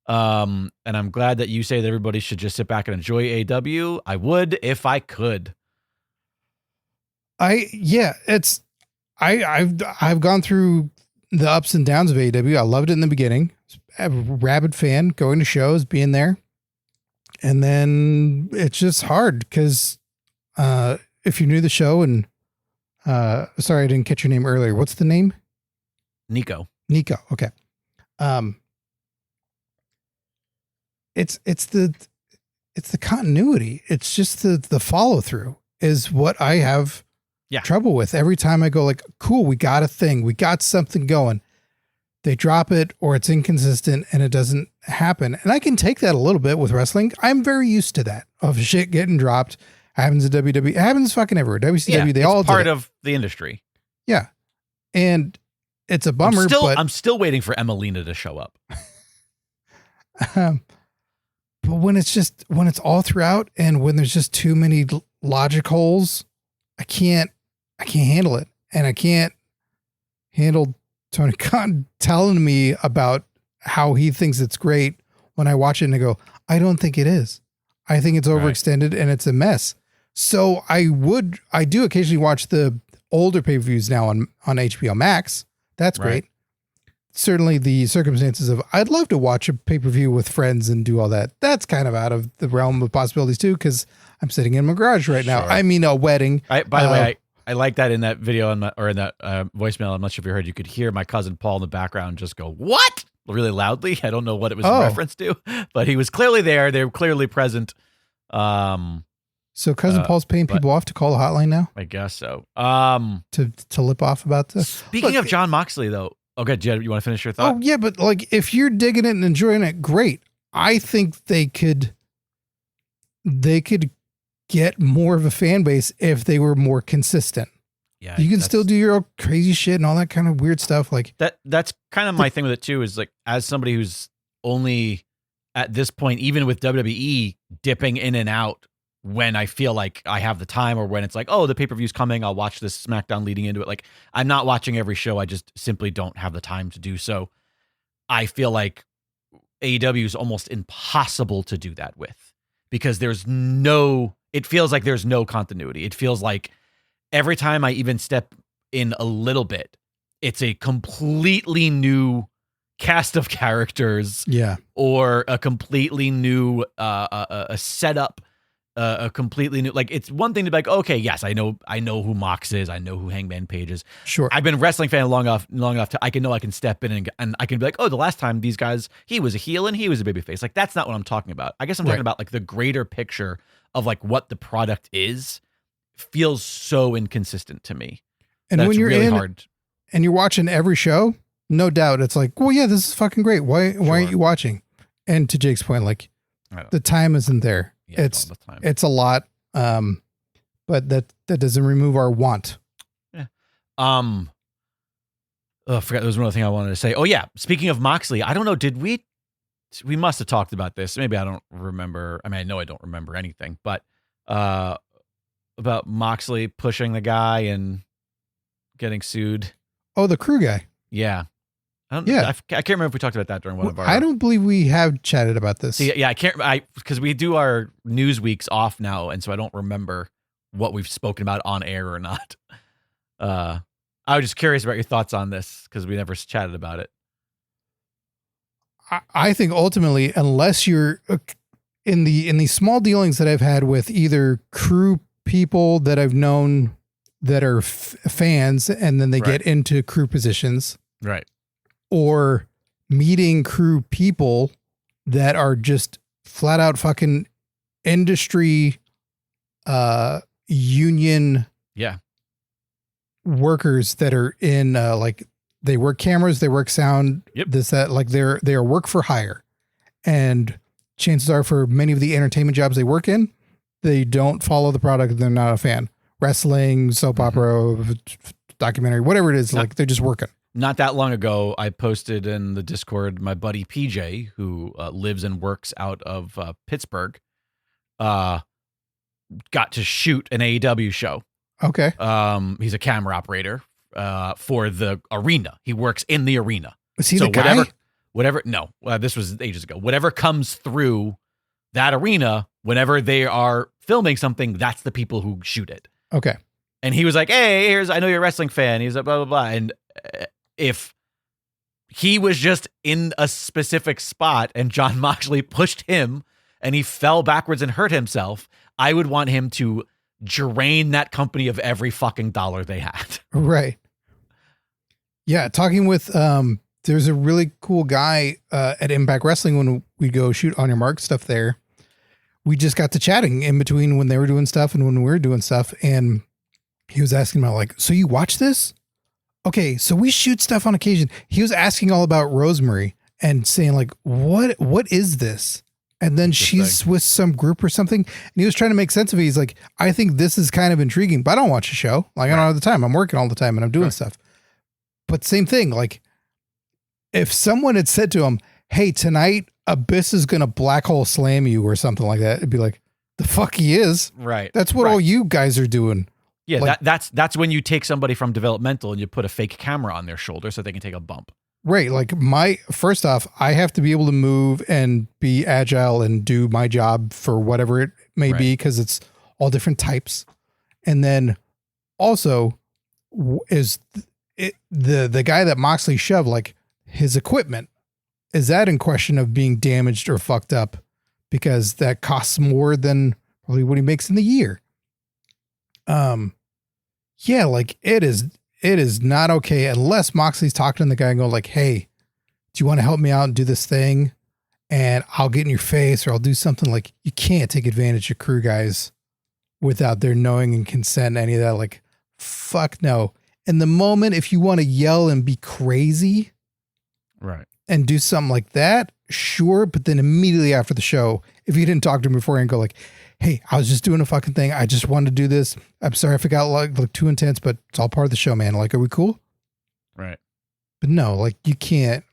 Speaker 1: And I'm glad that you say that everybody should just sit back and enjoy AEW. I would if I could.
Speaker 2: I've gone through the ups and downs of AEW. I loved it in the beginning. I'm a rabid fan, going to shows, being there. And then it's just hard because if you knew the show and sorry, I didn't catch your name earlier. What's the name?
Speaker 1: Nico.
Speaker 2: Okay. It's the continuity. It's just the follow through is what I have trouble with. Every time I go like, cool, we got a thing. We got something going. They drop it or it's inconsistent and it doesn't happen. And I can take that a little bit with wrestling. I'm very used to that of shit getting dropped. Happens at WWE. It happens fucking everywhere. WCW, they all
Speaker 1: part of the industry.
Speaker 2: Yeah. And it's a bummer,
Speaker 1: I'm still waiting for Emelina to show up.
Speaker 2: But when it's all throughout and when there's just too many logic holes, I can't handle it. And I can't handle Tony Khan telling me about how he thinks it's great when I watch it and I go, I don't think it is. I think it's overextended and it's a mess. So I do occasionally watch the older pay-per-views now on HBO Max. That's great. Certainly the circumstances of I'd love to watch a pay-per-view with friends and do all that. That's kind of out of the realm of possibilities too, because I'm sitting in my garage right now. I mean, a wedding.
Speaker 1: By the way, I like that in that video in that voicemail. I'm not sure if you heard. You could hear my cousin Paul in the background just go, "What?" really loudly. I don't know what it was in reference to, but he was clearly there. They were clearly present.
Speaker 2: So cousin Paul's paying people off to call the hotline now?
Speaker 1: I guess so.
Speaker 2: To lip off about this.
Speaker 1: Speaking of Jon Moxley, though. Okay, Jed, you want to finish your thought?
Speaker 2: Oh yeah, but like if you're digging it and enjoying it, great. I think they could get more of a fan base if they were more consistent. Yeah, you can still do your crazy shit and all that kind of weird stuff. Like
Speaker 1: that's kind of my thing with it too. Is like as somebody who's only at this point, even with WWE, dipping in and out when I feel like I have the time or when it's like, oh, the pay-per-view's coming, I'll watch this SmackDown leading into it. Like I'm not watching every show. I just simply don't have the time to do so. I feel like AEW is almost impossible to do that with because it feels like there's no continuity. It feels like every time I even step in a little bit, it's a completely new cast of characters.
Speaker 2: Yeah.
Speaker 1: Or a completely new a setup. A completely new, like it's one thing to be like, okay, yes, I know who Mox is, I know who Hangman Page is.
Speaker 2: Sure,
Speaker 1: I've been a wrestling fan long enough to I can step in and I can be like, oh, the last time these guys, he was a heel and he was a babyface. Like that's not what I'm talking about. I guess I'm talking about like the greater picture of like what the product is feels so inconsistent to me.
Speaker 2: And when you're really hard, and you're watching every show, no doubt it's like, well, yeah, this is fucking great. Why aren't you watching? And to Jake's point, like the time isn't there. Yeah, it's a lot, but that doesn't remove our want.
Speaker 1: Yeah. I forgot there was one other thing I wanted to say. Oh yeah, speaking of Moxley, I don't know. Did we must have talked about this? Maybe I don't remember. I mean, I know I don't remember anything, but about Moxley pushing the guy and getting sued.
Speaker 2: Oh, the crew guy.
Speaker 1: Yeah. I can't remember if we talked about that during one of our.
Speaker 2: I don't believe we have chatted about this.
Speaker 1: See, yeah, I can't. Because we do our news weeks off now, and so I don't remember what we've spoken about on air or not. I was just curious about your thoughts on this because we never chatted about it.
Speaker 2: I think ultimately, unless you're in the small dealings that I've had with either crew people that I've known that are fans, and then they get into crew positions,
Speaker 1: right? Or
Speaker 2: meeting crew people that are just flat out fucking industry, union, workers that are in, like they work cameras, they work sound, this, that, like they are work for hire. And chances are for many of the entertainment jobs they work in, they don't follow the product. They're not a fan. Wrestling, soap opera, documentary, whatever it is, like they're just working.
Speaker 1: Not that long ago, I posted in the Discord, my buddy PJ, who lives and works out of Pittsburgh, got to shoot an AEW show.
Speaker 2: Okay.
Speaker 1: He's a camera operator for the arena. He works in the arena.
Speaker 2: Was he the guy?
Speaker 1: Whatever. No, this was ages ago. Whatever comes through that arena, whenever they are filming something, that's the people who shoot it.
Speaker 2: Okay.
Speaker 1: And he was like, "Hey, I know you're a wrestling fan." He's like, blah, blah, blah. And if he was just in a specific spot and Jon Moxley pushed him and he fell backwards and hurt himself, I would want him to drain that company of every fucking dollar they had.
Speaker 2: Right. Yeah. Talking with, there's a really cool guy at Impact Wrestling when we go shoot On Your Mark stuff there. We just got to chatting in between when they were doing stuff and when we were doing stuff. And he was asking about like, so you watch this? Okay. So we shoot stuff on occasion. He was asking all about Rosemary and saying like, what is this? And then she's with some group or something. And he was trying to make sense of it. He's like, I think this is kind of intriguing, but I don't watch a show. Like I don't have the time. I'm working all the time and I'm doing stuff. But same thing. Like if someone had said to him, hey, tonight Abyss is going to black hole slam you or something like that, it'd be like, the fuck he is.
Speaker 1: Right.
Speaker 2: That's what all you guys are doing.
Speaker 1: Yeah.
Speaker 2: Like,
Speaker 1: that's when you take somebody from developmental and you put a fake camera on their shoulder so they can take a bump.
Speaker 2: Right. Like first off, I have to be able to move and be agile and do my job for whatever it may be, because it's all different types. And then also is the guy that Moxley shoved, like his equipment, is that in question of being damaged or fucked up? Because that costs more than probably what he makes in the year. Yeah, like it is not okay unless Moxley's talking to the guy and go like, hey, do you want to help me out and do this thing? And I'll get in your face or I'll do something. Like you can't take advantage of crew guys without their knowing and consent, any of that. Like, fuck no. In the moment, if you want to yell and be crazy and do something like that, sure. But then immediately after the show, if you didn't talk to him before and go like, hey, I was just doing a fucking thing. I just wanted to do this. I'm sorry if it got like too intense, but it's all part of the show, man. Like, are we cool?
Speaker 1: Right.
Speaker 2: But no, like you can't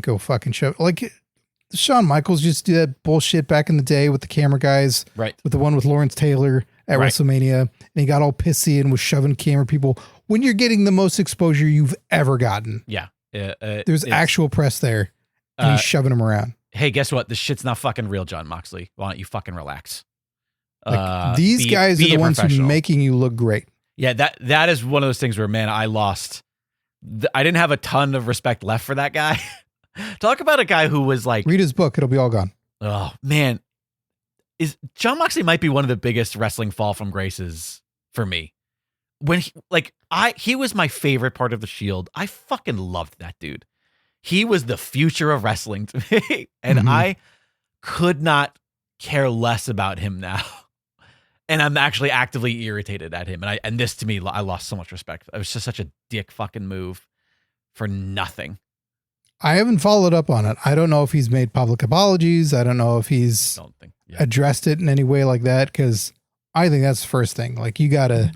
Speaker 2: go fucking show. Like Shawn Michaels used to do that bullshit back in the day with the camera guys, with the one with Lawrence Taylor at WrestleMania. And he got all pissy and was shoving camera people when you're getting the most exposure you've ever gotten.
Speaker 1: Yeah.
Speaker 2: There's actual press there and he's shoving them around.
Speaker 1: Hey, guess what? This shit's not fucking real, Jon Moxley. Why don't you fucking relax?
Speaker 2: Like, these guys are the ones who are making you look great.
Speaker 1: Yeah, that is one of those things where, man, I didn't have a ton of respect left for that guy. Talk about a guy who was like...
Speaker 2: Read his book. It'll be all gone.
Speaker 1: Oh, man. Jon Moxley might be one of the biggest wrestling fall from graces for me. When he was my favorite part of the Shield. I fucking loved that dude. He was the future of wrestling to me. And I could not care less about him now. And I'm actually actively irritated at him. And this to me, I lost so much respect. It was just such a dick fucking move for nothing.
Speaker 2: I haven't followed up on it. I don't know if he's made public apologies. I don't know if he's addressed it in any way like that. Cause I think that's the first thing. Like you gotta,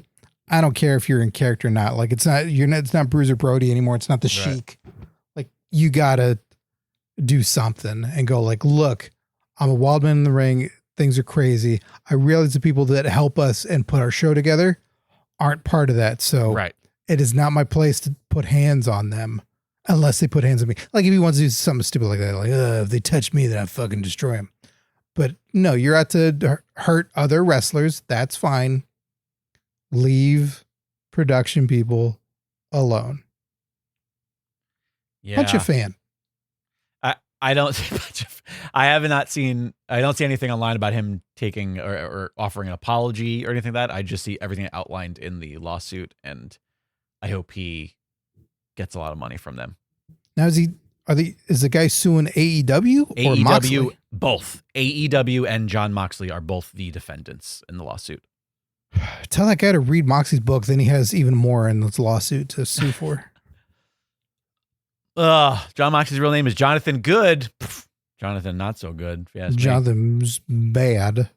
Speaker 2: I don't care if you're in character or not. Like it's not Bruiser Brody anymore. It's not the Sheik. You gotta do something and go like, look, I'm a wild man in the ring. Things are crazy. I realize the people that help us and put our show together aren't part of that. So it is not my place to put hands on them unless they put hands on me. Like if he wants to do something stupid like that, like, if they touch me, then I fucking destroy him. But no, you're out to hurt other wrestlers. That's fine. leave production people alone.
Speaker 1: Yeah.
Speaker 2: Bunch of fan.
Speaker 1: I don't see anything online about him taking or offering an apology or anything like that. I just see everything outlined in the lawsuit, and I hope he gets a lot of money from them.
Speaker 2: Now is the guy suing AEW or
Speaker 1: AEW,
Speaker 2: Moxley?
Speaker 1: both. AEW and John Moxley are both the defendants in the lawsuit.
Speaker 2: Tell that guy to read Moxley's book, then he has even more in this lawsuit to sue for.
Speaker 1: John Moxley's real name is Jonathan Good. Jonathan, not so good. If you ask me.
Speaker 2: Jonathan's bad.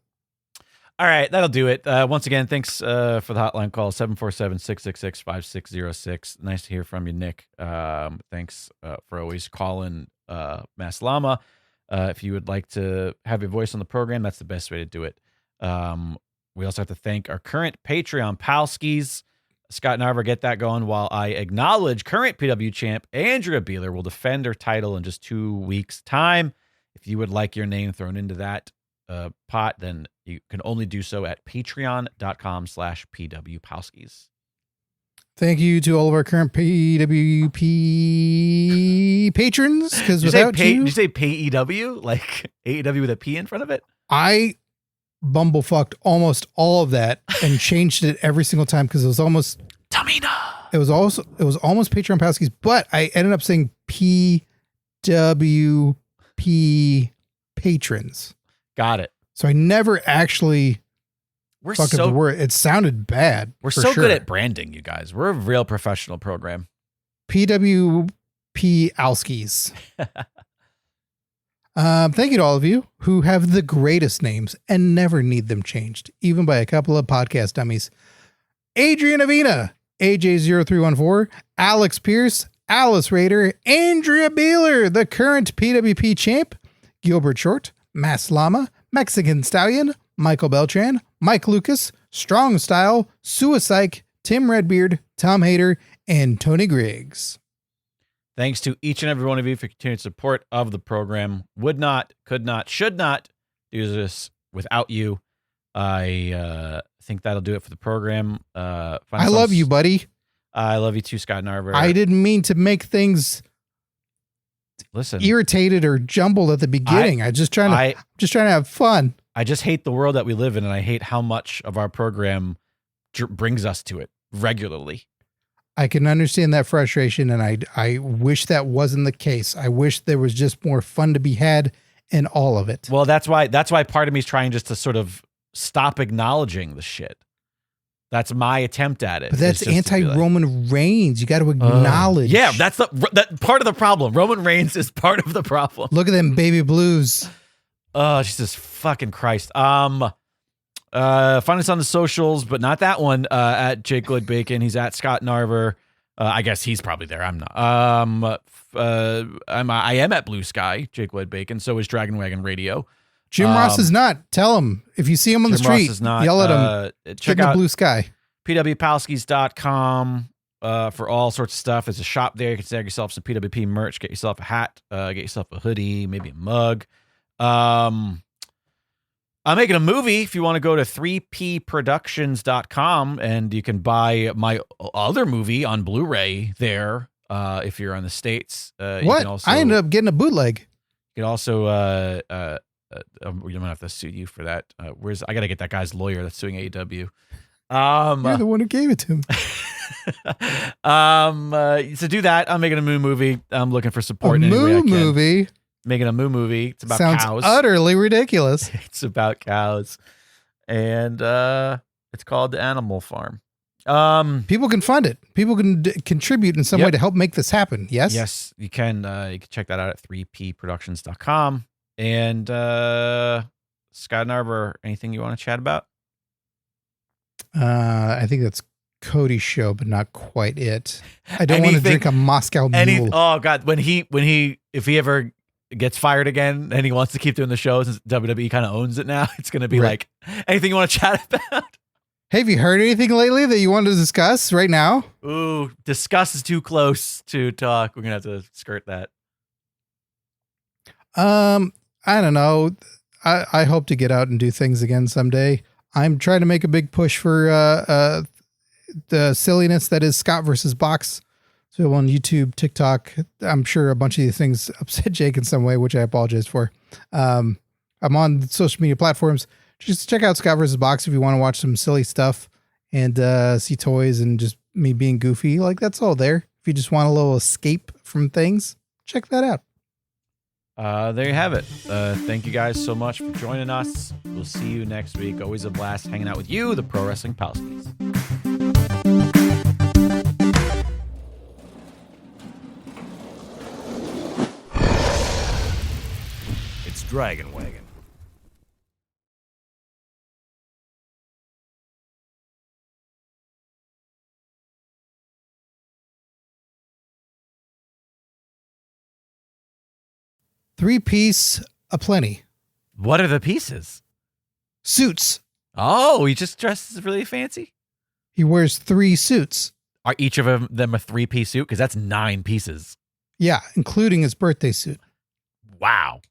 Speaker 1: All right, that'll do it. Once again, thanks for the hotline call, 747-666-5606. Nice to hear from you, Nick. Thanks for always calling Mass Llama. If you would like to have your voice on the program, that's the best way to do it. We also have to thank our current Patreon Palskis. Scott Narver, get that going while I acknowledge current PW champ Andrea Beeler will defend her title in just 2 weeks' time. If you would like your name thrown into that pot, then you can only do so at patreon.com/PW Palskis.
Speaker 2: Thank you to all of our current PWP patrons. Because without you,
Speaker 1: did you say PEW? Like AEW with a P in front of it?
Speaker 2: I bumblefucked almost all of that and changed it every single time because it was almost
Speaker 1: Tamina.
Speaker 2: It was almost Patreon Palskis, but I ended up saying PWP patrons.
Speaker 1: Got it.
Speaker 2: So I never actually fucked up the word. It sounded bad.
Speaker 1: We're so good at branding, you guys. We're a real professional program.
Speaker 2: PWP Alskis. Thank you to all of you who have the greatest names and never need them changed, even by a couple of podcast dummies. Adrian Avina, AJ0314, Alex Pierce, Alice Rader, Andrea Beeler, the current PWP champ, Gilbert Short, Mass Llama, Mexican Stallion, Michael Beltran, Mike Lucas, Strong Style, Suicide, Tim Redbeard, Tom Hader, and Tony Griggs.
Speaker 1: Thanks to each and every one of you for continued support of the program. Would not, could not, should not do this without you. I think that'll do it for the program.
Speaker 2: I love you, buddy.
Speaker 1: I love you too, Scott Narver.
Speaker 2: I didn't mean to make things irritated or jumbled at the beginning. I'm just trying to have fun.
Speaker 1: I just hate the world that we live in, and I hate how much of our program brings us to it regularly.
Speaker 2: I can understand that frustration, and I wish that wasn't the case. I wish there was just more fun to be had in all of it.
Speaker 1: Well, that's why part of me is trying just to sort of stop acknowledging the shit. That's my attempt at it.
Speaker 2: But that's anti-Roman Reigns. You got to acknowledge.
Speaker 1: Yeah, that's that part of the problem. Roman Reigns is part of the problem.
Speaker 2: Look at them baby blues.
Speaker 1: Oh, Jesus fucking Christ. Find us on the socials, but not that one. At Jake Lloyd Bacon. He's at Scott Narver. I guess he's probably there. I'm not. I am at Blue Sky, Jake Lloyd Bacon. So is Dragon Wagon Radio.
Speaker 2: Jim Ross is not. Tell him if you see him on the street. Yell at him.
Speaker 1: Check out
Speaker 2: Blue Sky.
Speaker 1: pwpalskis.com for all sorts of stuff. There's a shop there. You can snag yourself some PWP merch. Get yourself a hat. Get yourself a hoodie. Maybe a mug. I'm making a movie. If you want to go to 3pproductions.com and you can buy my other movie on Blu-ray there. If you're in the States,
Speaker 2: what? You can also, I ended up getting a bootleg.
Speaker 1: You can also, you might have to sue you for that. I got to get that guy's lawyer that's suing AEW.
Speaker 2: You're the one who gave it to him.
Speaker 1: So do that. I'm making a moo movie. I'm looking for support.
Speaker 2: A moo movie.
Speaker 1: Making a moo movie. It's about
Speaker 2: cows. Sounds utterly ridiculous.
Speaker 1: It's about cows, and it's called The Animal Farm.
Speaker 2: People can fund it. People can contribute in some way to help make this happen. Yes.
Speaker 1: Yes, you can. You can check that out at 3pproductions.com. And Scott Narver, anything you want to chat about?
Speaker 2: I think that's Cody's show, but not quite it. I don't want to drink a Moscow Mule.
Speaker 1: Oh God, if he ever gets fired again and he wants to keep doing the show since WWE kind of owns it now, it's going to be like, anything you want to chat about?
Speaker 2: Hey, have you heard anything lately that you want to discuss right now?
Speaker 1: Ooh, discuss is too close to talk. We're going to have to skirt that.
Speaker 2: I don't know. I hope to get out and do things again someday. I'm trying to make a big push for the silliness that is Scott versus Box. So on YouTube, TikTok, I'm sure a bunch of these things upset Jake in some way, which I apologize for. I'm on social media platforms. Just check out Scott versus Box if you want to watch some silly stuff and see toys and just me being goofy. Like, that's all there. If you just want a little escape from things, check that out.
Speaker 1: There you have it. Thank you guys so much for joining us. We'll see you next week. Always a blast hanging out with you, the Pro Wrestling Palskis.
Speaker 5: It's Dragon Wagon.
Speaker 2: Three-piece aplenty.
Speaker 1: What are the pieces?
Speaker 2: Suits.
Speaker 1: Oh, he just dresses really fancy?
Speaker 2: He wears 3 suits.
Speaker 1: Are each of them a 3-piece suit? Because that's 9 pieces.
Speaker 2: Yeah, including his birthday suit.
Speaker 1: Wow.